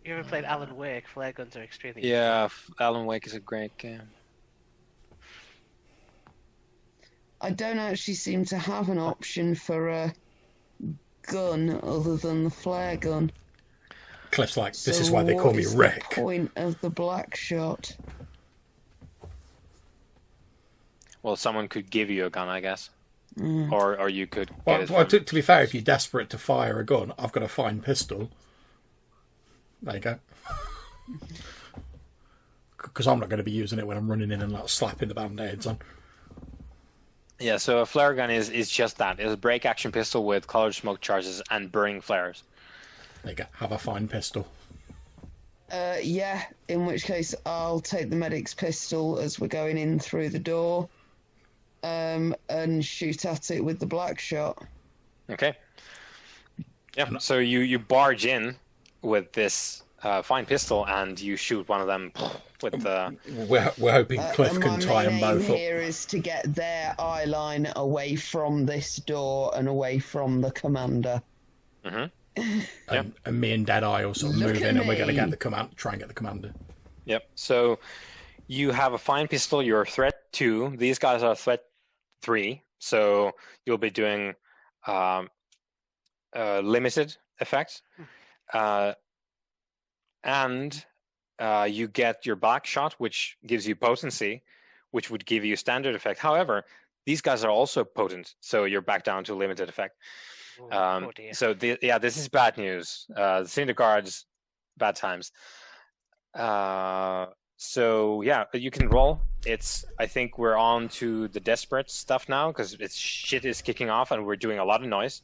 You ever played Alan Wake? Flare guns are extremely Yeah, Alan Wake is a great game. I don't actually seem to have an option for a gun other than the flare gun. Cliff's like, this So is why they call what me is Rick. The point of the black shot. Well, someone could give you a gun, I guess. Or you could get Well, it well, from... to be fair, if you're desperate to fire a gun, I've got a fine pistol. There you go. Because I'm not going to be using it when I'm running in and like slapping the band-aids on. Yeah, so a flare gun is just that. It's a break action pistol with colored smoke charges and burning flares. There you go. Have a fine pistol. Yeah, in which case I'll take the medic's pistol as we're going in through the door, and shoot at it with the black shot. Okay. Yeah, so you barge in with this fine pistol and you shoot one of them with the... We're hoping Cliff And can tie them my main both aim up. here is to get their eye line away from this door and away from the commander. And me and Deadeye will sort of Look move at in, and we're going to me. get try and get the commander. Yep, so you have a fine pistol, you're threat 2. These guys are threat 3, so you'll be doing limited effects. And you get your black shot, which gives you potency, which would give you standard effect. However, these guys are also potent, so you're back down to limited effect. Oh dear. So this is bad news. The Cinder Guards, bad times. So yeah, you can roll. I think we're on to the desperate stuff now because shit is kicking off and we're doing a lot of noise.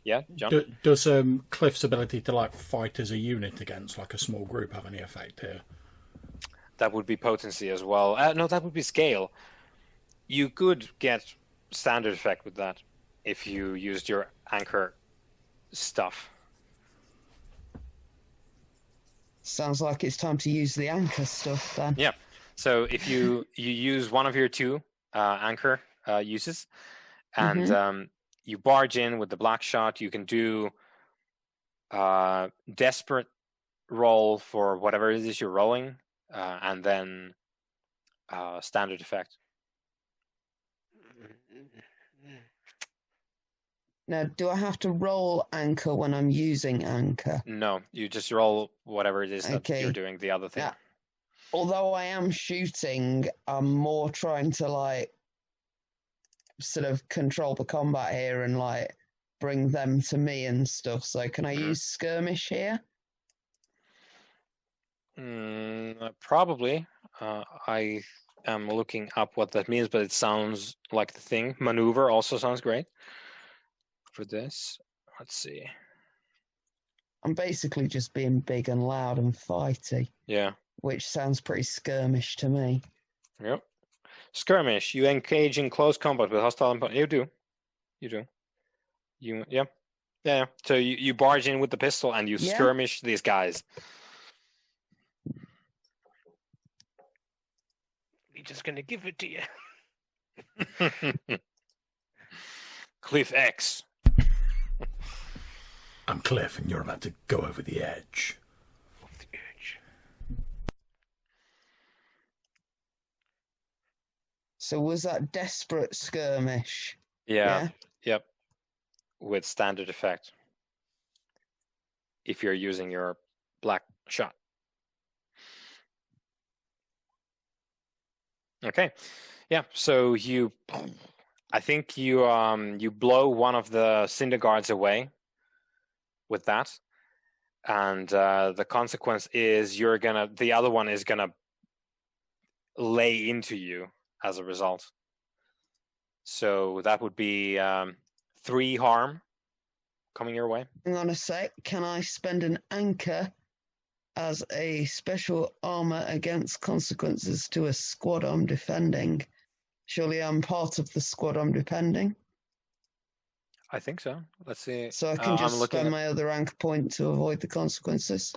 Yeah, John. Does Cliff's ability to like fight as a unit against like a small group have any effect here? That would be potency as well. No, that would be scale. You could get standard effect with that if you used your anchor stuff. Sounds like it's time to use the anchor stuff then. Yeah. So if you use one of your 2 anchor uses, and you barge in with the black shot, you can do desperate roll for whatever it is you're rolling, and then standard effect. Now, do I have to roll anchor when I'm using anchor? No, you just roll whatever it is that Okay. you're doing, the other thing. Yeah. Although I am shooting, I'm more trying to like sort of control the combat here and like bring them to me and stuff. So can I use skirmish here? Probably. I am looking up what that means, but it sounds like the thing. Maneuver also sounds great for this. Let's see. I'm basically just being big and loud and fighty. Yeah. Which sounds pretty skirmish to me. Yep. Skirmish. You engage in close combat with hostile opponent. You do. Yeah. So you barge in with the pistol and you skirmish these guys. We're just gonna give it to you. Cliff X. I'm Cliff, and you're about to go over the edge. Off the edge. So was that desperate skirmish? Yeah. Yep. With standard effect. If you're using your black shot. Okay. Yeah. So I think you blow one of the Cinder Guards away with that, and the consequence is the other one is gonna lay into you as a result. So that would be 3 harm coming your way. Hang on a sec. Can I spend an anchor as a special armor against consequences to a squad I'm defending? Surely I'm part of the squad I'm defending. I think so. Let's see. So I can just spend my other anchor point to avoid the consequences.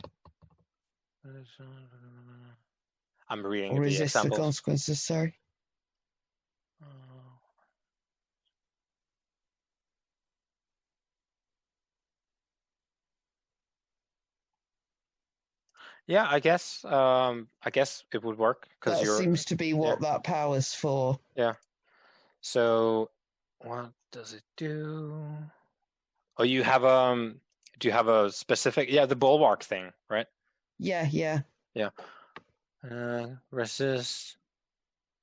I'm reading or the resist examples. the consequences, sorry. Yeah, I guess it would work because that seems to be what that power's for. Yeah. So, what does it do? Oh, you have do you have a specific? Yeah, the bulwark thing, right? Yeah. Resist,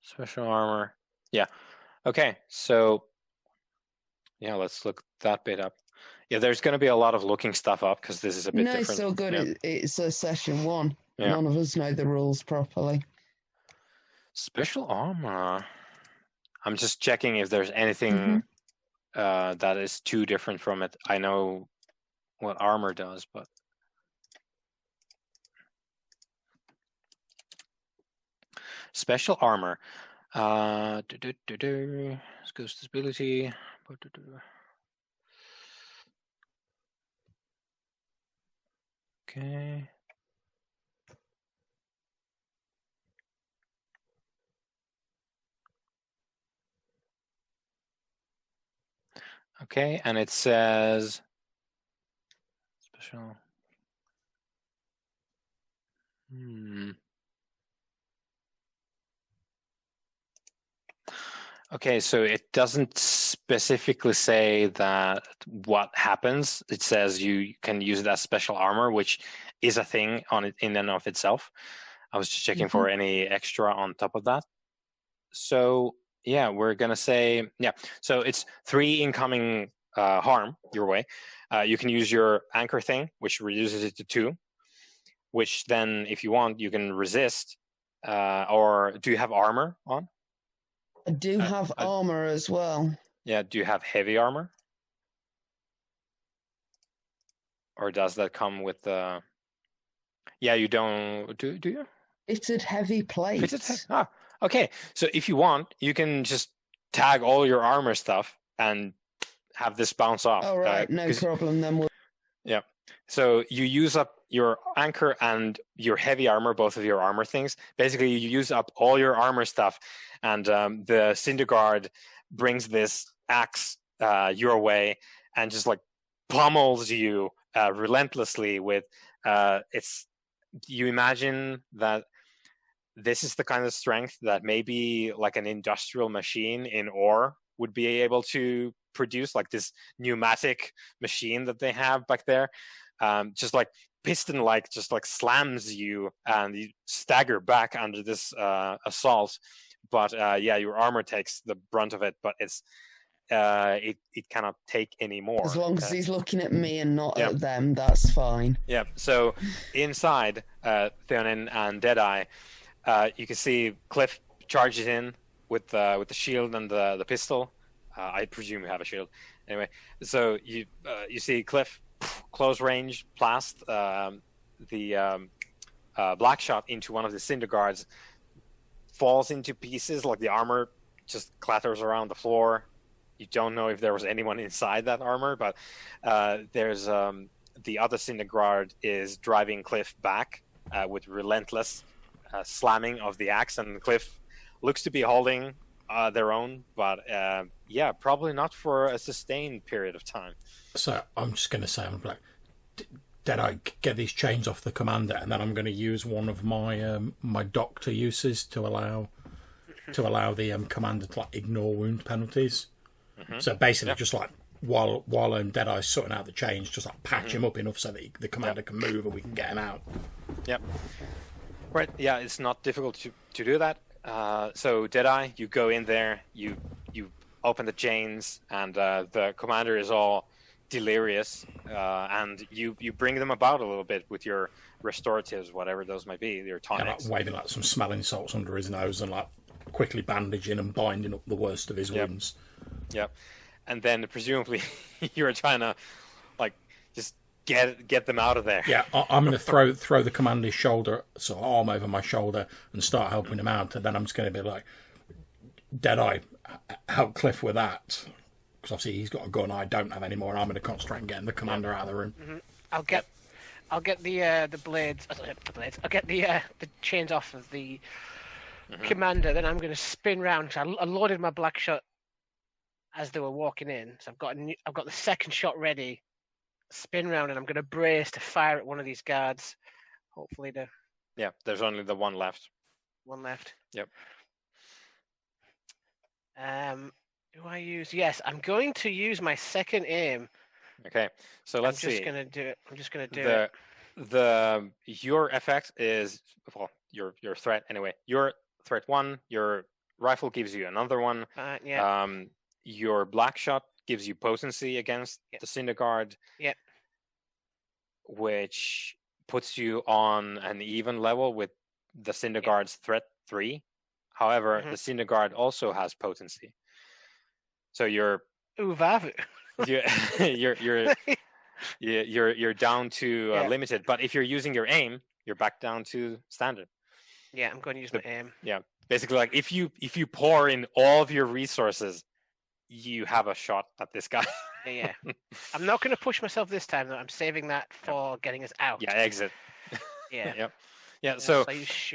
special armor. Yeah. Okay. So, yeah, let's look that bit up. Yeah, there's going to be a lot of looking stuff up because this is a bit different. No, it's so good. Yeah. It's a session 1. Yeah. None of us know the rules properly. Special armor. I'm just checking if there's anything that is too different from it. I know what armor does, but special armor. Skill stability. Okay. Okay, and it says special. Okay, so it doesn't specifically say that what happens. It says you can use it as special armor, which is a thing on it in and of itself. I was just checking for any extra on top of that. So yeah, we're gonna say So it's 3 incoming harm your way. You can use your anchor thing, which reduces it to 2. Which then, if you want, you can resist. Or do you have armor on? I do have armor as well. Yeah, do you have heavy armor? Or does that come with the... Yeah, you don't... Do you? Fitted heavy plates. Okay. So if you want, you can just tag all your armor stuff and have this bounce off. All right, no problem then. Yeah. So you use up your anchor and your heavy armor, both of your armor things. Basically, you use up all your armor stuff, and the Cinder Guard brings this axe your way and just like pummels you relentlessly with it's. You imagine that this is the kind of strength that maybe like an industrial machine in ore would be able to produce, like this pneumatic machine that they have back there, just like piston like just like slams you and you stagger back under this assault. But your armor takes the brunt of it, but it's it cannot take any more. As long as he's looking at me and not Yeah. at them, that's fine. Yeah. So inside, Theonin and Deadeye, you can see Cliff charges in with the shield and the pistol. I presume you have a shield. Anyway, so you see Cliff close range blast the black shot into one of the Cinder Guards, falls into pieces, like the armor just clatters around the floor. You don't know if there was anyone inside that armor, but there's the other Cinder Guard is driving Cliff back with relentless slamming of the axe, and Cliff looks to be holding their own, but probably not for a sustained period of time. So I'm just going to say, I'm like, Deadeye, get these chains off the commander, and then I'm going to use one of my my doctor uses to allow the commander to like ignore wound penalties. Mm-hmm. So basically, just like while Deadeye's sorting out the chains, just like patch him up enough so that the commander can move and we can get him out. Yep. Right. Yeah, it's not difficult to do that. So Deadeye, you go in there, you open the chains, and the commander is all delirious, and you bring them about a little bit with your restoratives, whatever those might be, your tonics. Like waving like some smelling salts under his nose and like quickly bandaging and binding up the worst of his wounds. Yep. And then presumably you're trying to like just get them out of there. Yeah, I'm going to throw the commander's shoulder, so arm over my shoulder, and start helping him out. And then I'm just going to be like, Deadeye, help Cliff with that. Because obviously he's got a gun, I don't have any more, and I'm going to concentrate on getting the commander out of the room. Mm-hmm. I'll get the blades. I'll get the chains off of the commander. Then I'm going to spin round. I loaded my black shot as they were walking in, so I've got the second shot ready. Spin round, and I'm going to brace to fire at one of these guards. Hopefully, there's only the one left. One left. Yep. Do I use? Yes, I'm going to use my second aim. Okay, so let's see. I'm just going to do it. Your effect is your threat anyway. Your threat 1. Your rifle gives you another one. Your black shot gives you potency against the Cinder Guard. Yep. Which puts you on an even level with the Cinder Guard's threat 3. However, the Cinder Guard also has potency. So you're Vavu. you're down to limited. But if you're using your aim, you're back down to standard. Yeah, I'm going to use my aim. Yeah, basically, like if you pour in all of your resources, you have a shot at this guy. Yeah. I'm not going to push myself this time, though. I'm saving that for getting us out. Yeah, exit. Yeah. Yep. Yeah, so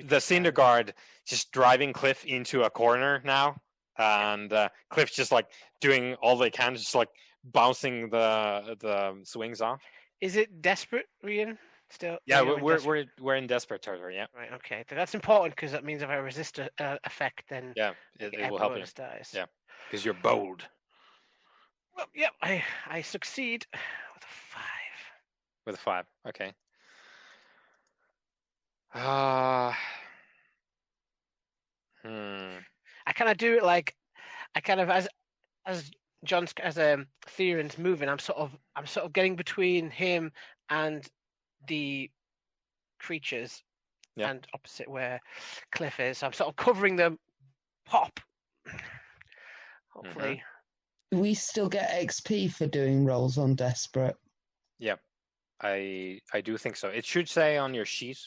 the Cinder Guard just driving Cliff into a corner now, and Cliff's just like doing all they can, just like bouncing the swings off. Is it desperate, Rian? Still? Yeah, we're in desperate territory. Yeah. Right. Okay. That's important because that means if I resist effect, then it will help you. Dies. Yeah, because you're bold. Well, yeah, I succeed with a 5. With a 5, okay. I kind of do it like I kind of as Theron's moving. I'm sort of getting between him and the creatures, and opposite where Cliff is. So I'm sort of covering them. Pop. Hopefully. We still get XP for doing rolls on desperate. Yeah, I do think so. It should say on your sheet,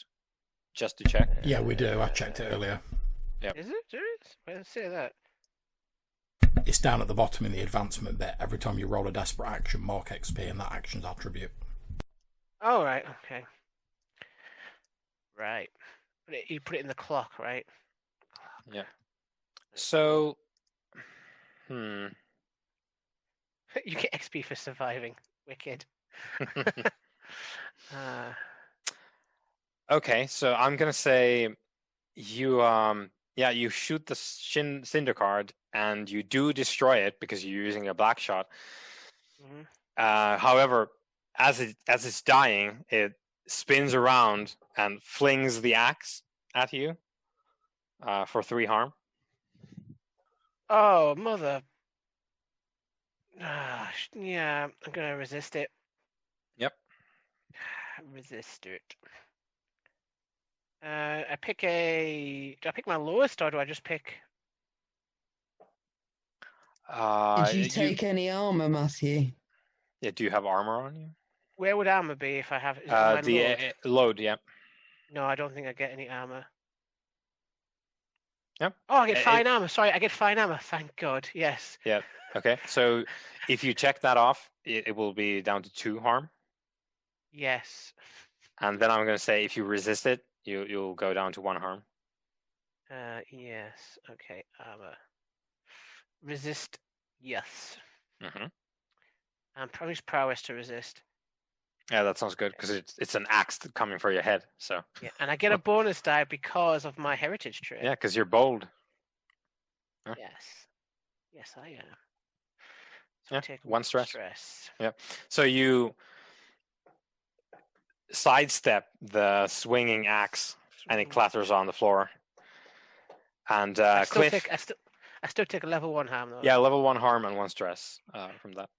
just to check. Yeah, we do. I checked it earlier. Yeah. Is it? Where does it say that? It's down at the bottom in the advancement bit. Every time you roll a desperate action, mark XP, and that action's attribute. Oh, right. Okay. Right. You put it in the clock, right? Yeah. So, You get XP for surviving. Wicked. Okay, so I'm gonna say you you shoot the Cinder card and you do destroy it because you're using a black shot. Mhm. However, as it's dying, it spins around and flings the axe at you for 3 harm. Oh, mother. Yeah, I'm gonna resist it. Yep. Resist it. I pick a. Do I pick my lowest or do I just pick? Did you take any armor, Matthew? Yeah, do you have armor on you? Where would armor be if I have? Is it on my The load? load, yeah. No, I don't think I get any armor. Yep. Oh, I get fine armor. Sorry, I get fine armor. Thank God. Yes. Yeah. Okay. So if you check that off, it will be down to 2 harm. Yes. And then I'm going to say if you resist it, you'll go down to 1 harm. Yes. Okay. Armor. Resist. Yes. Mm-hmm. And promise prowess to resist. Yeah, that sounds good because it's an axe coming for your head. So Yeah, and I get a bonus die because of my heritage trait. yeah, because you're bold. Huh? Yes. Yes, I am. So Yeah, take 1 stress. stress. Yeah. So you sidestep the swinging axe and it clatters on the floor. And Cliff. I still take a level 1 harm though. Yeah, level 1 harm and 1 stress from that.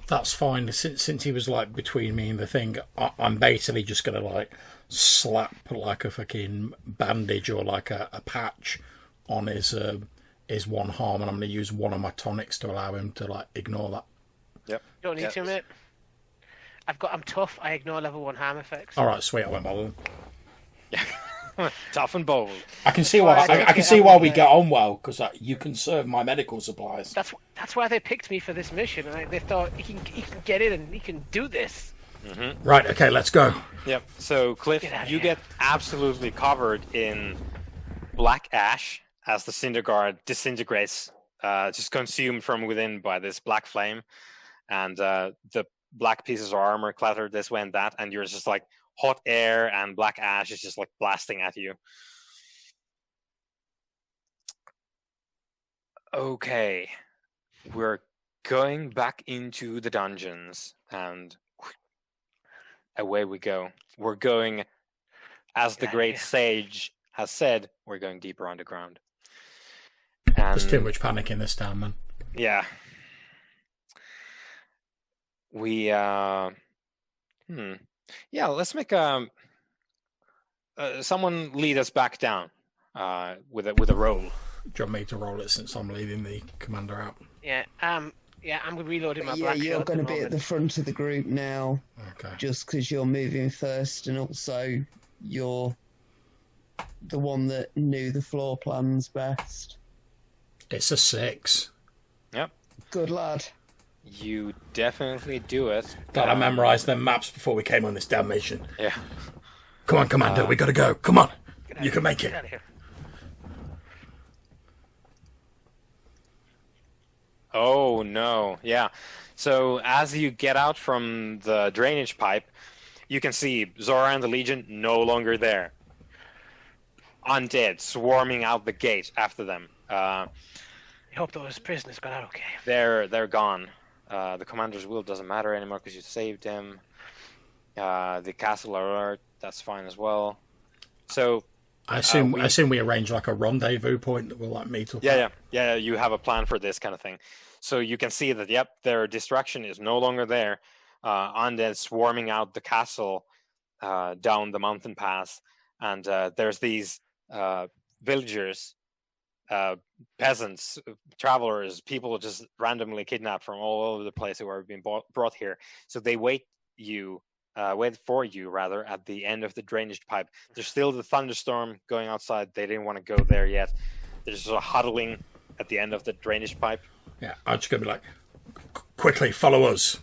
That's fine. Since he was like between me and the thing, I'm basically just gonna like slap like a fucking bandage or like a patch on his 1 harm, and I'm gonna use one of my tonics to allow him to like ignore that. Yep. You don't need to, mate. I'm tough. I ignore level 1 harm effects. All right, sweet. I won't bother them. Yeah. Tough and bold. I can see why. I can see why we get on well because you conserve my medical supplies. That's why they picked me for this mission. And they thought he can get in and he can do this. Mm-hmm. Right. Okay. Let's go. Yep. So Cliff, you get absolutely covered in black ash as the Cinder Guard disintegrates, just consumed from within by this black flame, and the black pieces of armor clatter this way and that, and you're just like. Hot air and black ash is just like blasting at you. Okay, we're going back into the dungeons and away we go. We're going, as the great sage has said, we're going deeper underground. And there's too much panic in this town, man. Yeah. We, yeah, let's make someone lead us back down with a roll. Do you want me to roll it since I'm leading the commander out? Yeah, I'm reloading my black. You're going to be at the front of the group now. Okay. Just because you're moving first, and also you're the one that knew the floor plans best. It's a 6. Yep. Good lad. You definitely do it. Glad I memorised them maps before we came on this damn mission. Yeah. Come on, Commander, we gotta go. Come on. You can make it. Get out of here. Oh, no. Yeah. So as you get out from the drainage pipe, you can see Zora and the Legion no longer there. Undead swarming out the gate after them. I hope those prisoners got out okay. They're gone. The commander's will doesn't matter anymore because you saved him. The castle alert, that's fine as well. So I assume we arrange like a rendezvous point that we'll like meet up. Yeah. You have a plan for this kind of thing. So you can see that their distraction is no longer there. Undead swarming out the castle down the mountain pass, and there's these villagers. Peasants, travelers, people just randomly kidnapped from all over the place who are being brought here. So they wait for you at the end of the drainage pipe. There's still the thunderstorm going outside. They didn't want to go there yet. They're just sort of huddling at the end of the drainage pipe. Yeah, I'm just gonna be like, quickly follow us,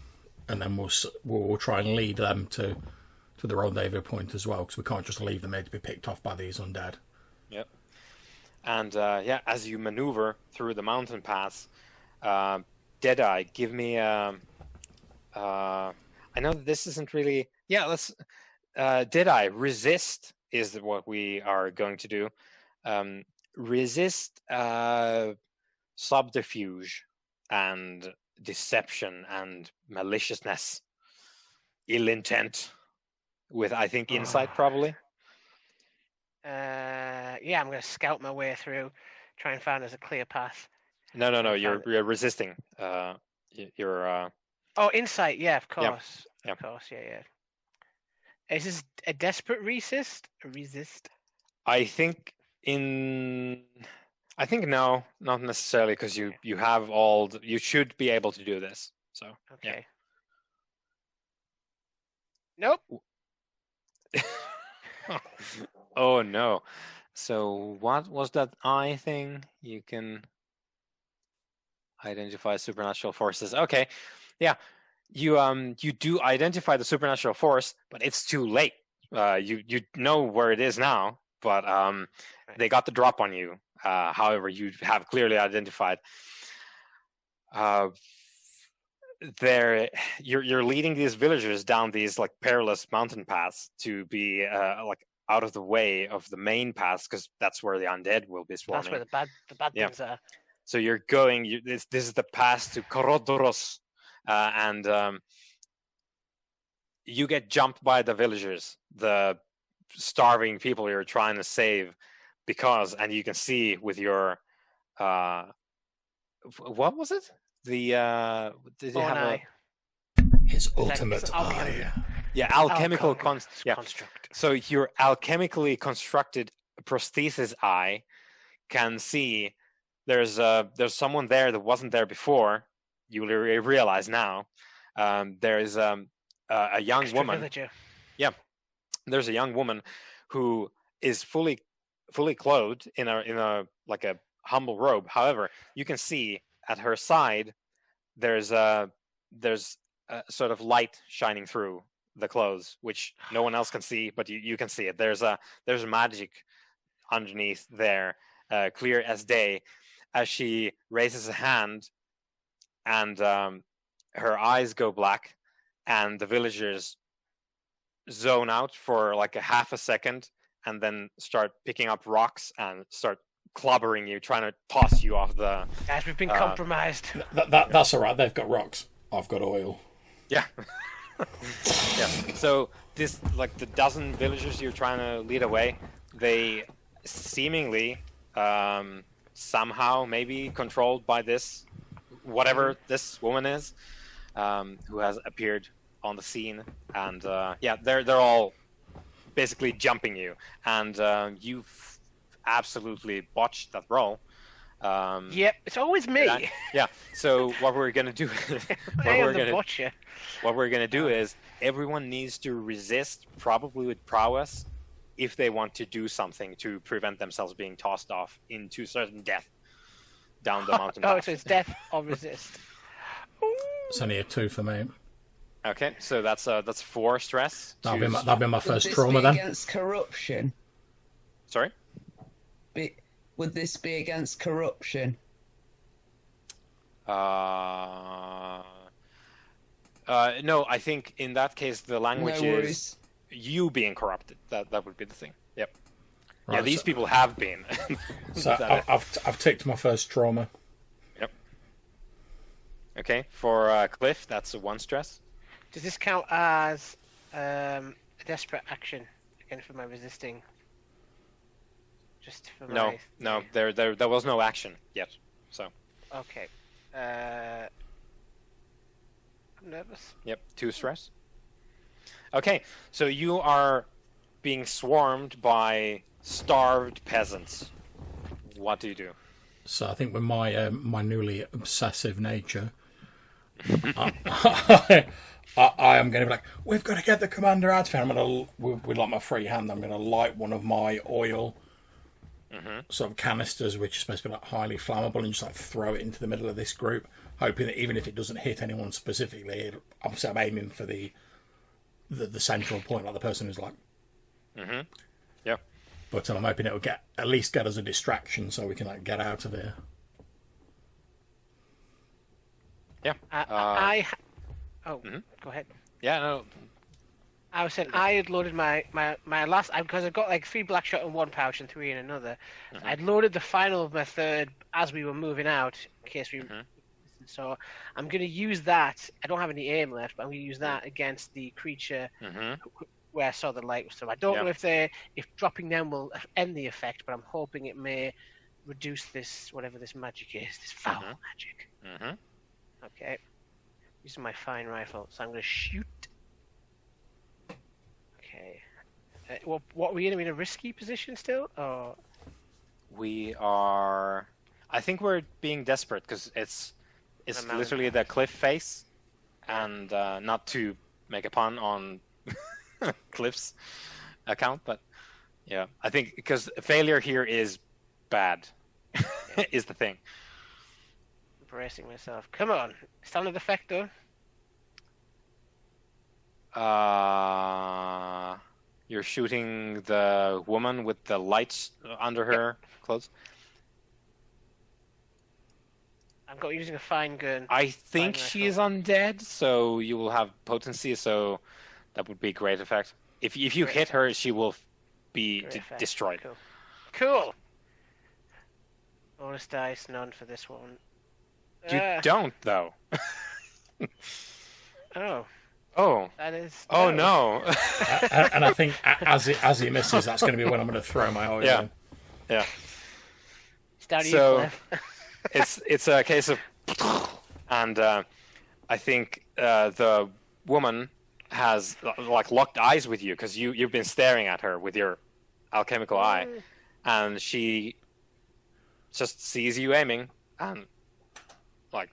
and then we'll try and lead them to the rendezvous point as well, because we can't just leave them there to be picked off by these undead. Yep. And as you maneuver through the mountain pass, Deadeye, give me. I'm I know that this isn't really. Yeah, let's. Did I resist? Is what we are going to do. Resist subterfuge and deception and maliciousness, ill intent. With I think insight probably. Yeah, I'm going to scout my way through, try and find us a clear path. No. Try You're and find- you're resisting. You're. Oh, insight. Yeah, of Yeah, course. yeah. Of course. Yeah. Is this a desperate resist? Resist? I think no, not necessarily, because you have all. You should be able to do this. So Okay. Nope. Oh no. So what was that eye thing? You can identify supernatural forces. Okay. Yeah. You do identify the supernatural force, but it's too late. You know where it is now, but they got the drop on you. However, you have clearly identified. There, you're leading these villagers down these like perilous mountain paths to be like out of the way of the main paths, because that's where the undead will be swarming. That's where the bad Yeah. things are. So you're going. This is the path to Korodoros, and you get jumped by the villagers, the starving people you're trying to save, and you can see with your what was it? The did you have eye. His like- ultimate it's eye. alchemical construct. So your alchemically constructed prosthesis eye can see there's someone there that wasn't there before. You will realize now. There's a young Extra woman. Villager. There's a young woman who is fully clothed in a like a humble robe. However, you can see at her side there's a sort of light shining through the clothes, which no one else can see, but you can see it. There's magic underneath there, clear as day, as she raises a hand, and her eyes go black, and the villagers zone out for like a half a second, and then start picking up rocks and start clobbering you, trying to toss you off the. Guys, we've been compromised. That's all right. They've got rocks. I've got oil. Yeah. Yeah. So this, like the dozen villagers you're trying to lead away, they seemingly somehow maybe controlled by this, whatever this woman is, who has appeared on the scene, and they're all basically jumping you, and you've absolutely botched that roll. Yep, it's always me. Yeah. So what we're gonna do, what we're gonna do is everyone needs to resist, probably with prowess, if they want to do something to prevent themselves being tossed off into certain death down the mountain. Oh, path. so it's death or resist. It's only a 2 for me. Okay, so that's 4 stress. That'll be my first Would this trauma be then. against corruption? Sorry. Would this be against corruption? No, I think in that case the language No is worries. you being corrupted. That would be the thing. Yep. Right, Yeah, these people have been. So I've ticked my first trauma. Yep. Okay, for Cliff, that's a 1 stress. Does this count as a desperate action again for my resisting? Just for my... No, there was no action yet. So. Okay. I'm nervous. Yep, 2 stress. Okay, so you are being swarmed by starved peasants. What do you do? So I think with my my newly obsessive nature, I am going to be like, we've got to get the commander out of here. I'm going to, with like my free hand, I'm going to light one of my oil sort of canisters, which is supposed to be like highly flammable, and just like throw it into the middle of this group, hoping that even if it doesn't hit anyone specifically, obviously I'm aiming for the central point, like the person who's like. Yeah. But I'm hoping it will at least get us a distraction so we can like get out of here. Yeah. Go ahead. Yeah, no. I was saying I had loaded my last, because I've got like 3 black shot in one pouch and 3 in another. Mm-hmm. I'd loaded the final of my third as we were moving out in case we. Mm-hmm. So I'm going to use that. I don't have any aim left, but I'm going to use that against the creature where I saw the light. So I don't know if dropping them will end the effect, but I'm hoping it may reduce this, whatever this magic is, this foul magic. Mm-hmm. Okay. Using my fine rifle, so I'm going to shoot. Okay. What are we in a risky position still? Or We are. I think we're being desperate because it's literally the cliff face, and not to make a pun on Cliff's account, but yeah, I think because failure here is bad, is the thing. bracing myself. Come on, standard effect though. You're shooting the woman with the lights under her clothes. I'm using a fine gun. I think she is undead, so you will have potency. So that would be a great effect. If you hit her, she will be destroyed. Cool. Bonus dice, none for this one. You don't though. Oh. Oh. That is. Oh no. And I think as he misses, that's going to be when I'm going to throw my oil in. Yeah. So it's a case of, and I think the woman has like locked eyes with you because you've been staring at her with your alchemical eye, and she just sees you aiming and like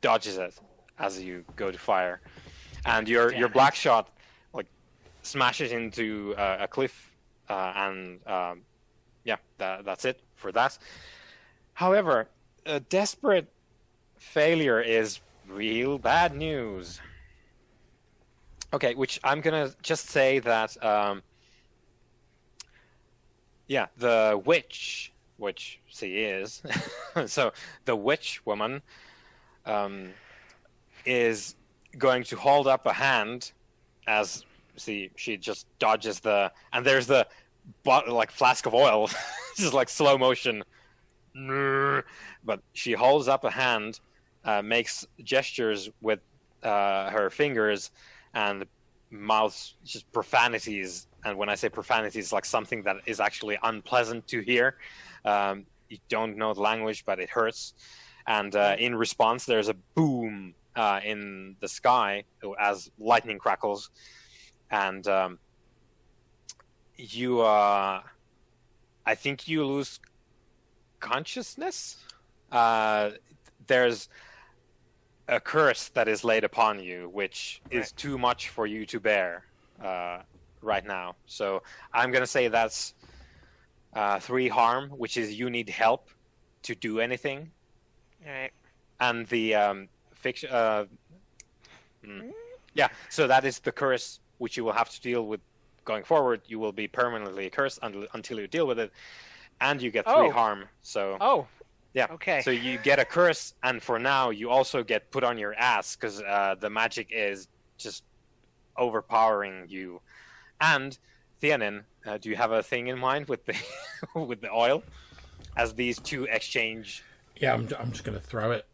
dodges it as you go to fire, and your black shot like smashes into a cliff, and that's it for that. However, a desperate failure is real bad news. Okay, which I'm gonna just say that the witch, which she is, so the witch woman is going to hold up a hand as she just dodges and there's the like flask of oil, just like slow motion. But she holds up a hand, makes gestures with her fingers, and mouths just profanities. And when I say profanities, like something that is actually unpleasant to hear. You don't know the language, but it hurts. And in response, there's a boom in the sky as lightning crackles. And I think you lose consciousness. There's a curse that is laid upon you, which is too much for you to bear right now. So I'm gonna say that's 3 harm, which is you need help to do anything. All right. And the fiction. So that is the curse which you will have to deal with going forward. You will be permanently cursed until you deal with it, and you get 3 harm. So. Oh. Yeah. Okay. So you get a curse, and for now you also get put on your ass because the magic is just overpowering you. And Theanin, do you have a thing in mind with the with the oil, as these two exchange? Yeah, I'm just going to throw it.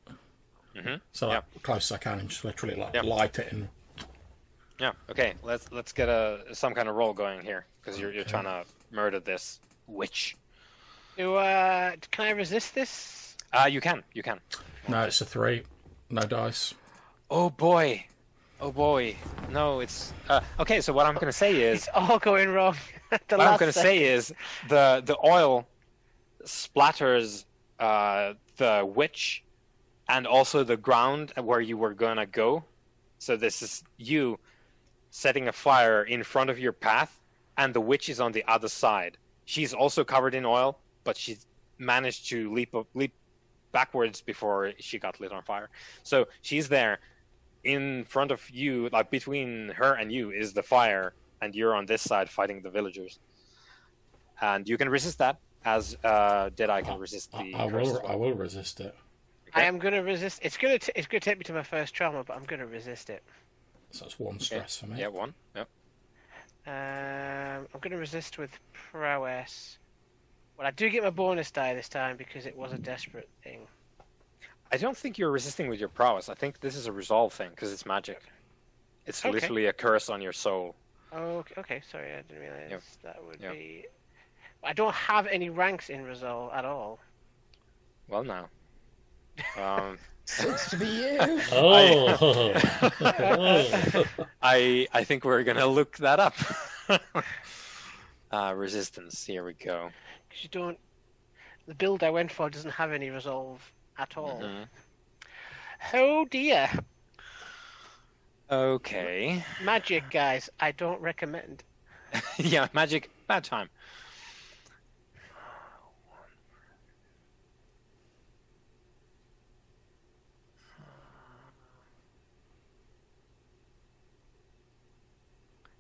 Mm-hmm. So close as I can, and just literally light it in. Yeah. Okay. Let's get some kind of roll going here because you're trying to murder this witch. Can I resist this? You can. No, it's a 3. No dice. Oh boy. No, it's okay. So what I'm going to say is it's all going wrong. What I'm going to say is the oil splatters the witch and also the ground where you were going to go. So this is you setting a fire in front of your path, and the witch is on the other side. She's also covered in oil, but she managed to leap backwards before she got lit on fire. So she's there. In front of you, like between her and you, is the fire, and you're on this side fighting the villagers. And you can resist that, as Deadeye can resist the. I will resist it. Okay. I am going to resist. It's going to take me to my first trauma, but I'm going to resist it. So that's 1 stress for me. Yeah, 1. Yep. I'm going to resist with prowess. Well, I do get my bonus die this time because it was a desperate thing. I don't think you're resisting with your prowess. I think this is a resolve thing because it's magic. It's literally a curse on your soul. Oh, okay. Sorry, I didn't realize Yep. that would Yep. be. I don't have any ranks in resolve at all. Well, now. Sucks to be you. Oh. I think we're gonna look that up. Resistance. Here we go. Because you don't. The build I went for doesn't have any resolve at all. Mhm. Oh dear. Okay. Magic, guys, I don't recommend. Yeah, magic. Bad time.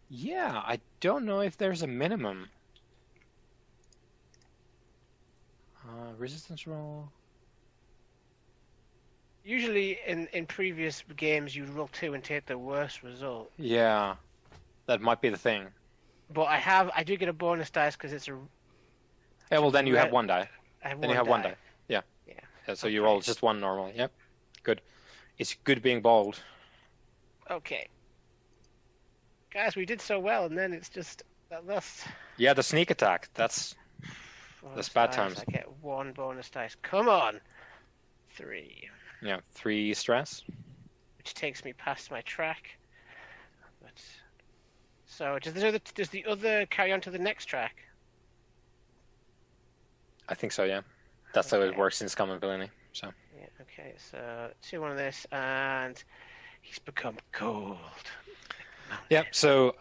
Yeah, I don't know if there's a minimum. Resistance roll. Usually, in previous games, you roll 2 and take the worst result. Yeah, that might be the thing. But I do get a bonus dice because it's a. Yeah, well then you have Red- 1 die. I have Then one you have die. 1 die. Yeah. Yeah. Yeah, so you roll just 1 normally. Yep. Good. It's good being bold. Okay. Guys, we did so well, and then it's just that last. Yeah, the sneak attack. That's bonus bad dice, times. I get 1 bonus dice. Come on. 3, yeah, 3 stress. which takes me past my track. But so does the other carry on to the next track? I think so, yeah. That's how it Okay. works in Scum and Villainy. So Yeah. Okay. So 2 on this, and he's become cold. yeah, so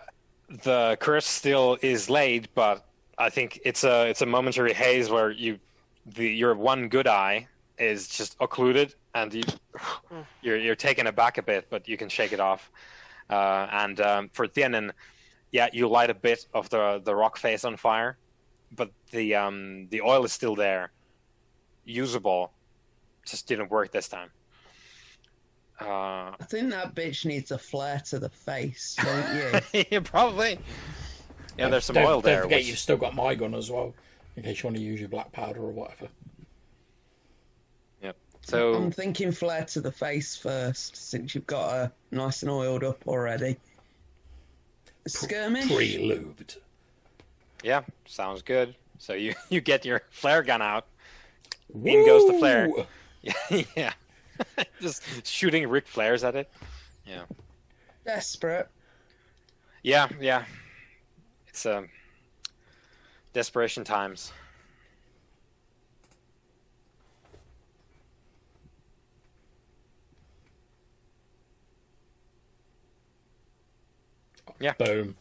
the curse still is laid, but I think it's a momentary haze where your one good eye is just occluded, and you're taken aback a bit, but you can shake it off. And for Thienin, yeah, you light a bit of the rock face on fire, but the oil is still there, usable. Just didn't work this time. I think that bitch needs a flare to the face, don't you? Yeah, probably. Yeah, there's some Don't- oil there. Don't forget which- you've still got my gun as well, in case you want to use your black powder or whatever. Yep. So I'm thinking flare to the face first, since you've got her nice and oiled up already. Skirmish? Pre-lubed. yeah, sounds good. So you get your flare gun out. In goes the flare. Woo! Yeah. Just shooting Ric Flares at it. Yeah. Desperate. Yeah. It's desperation times. Yeah. Boom.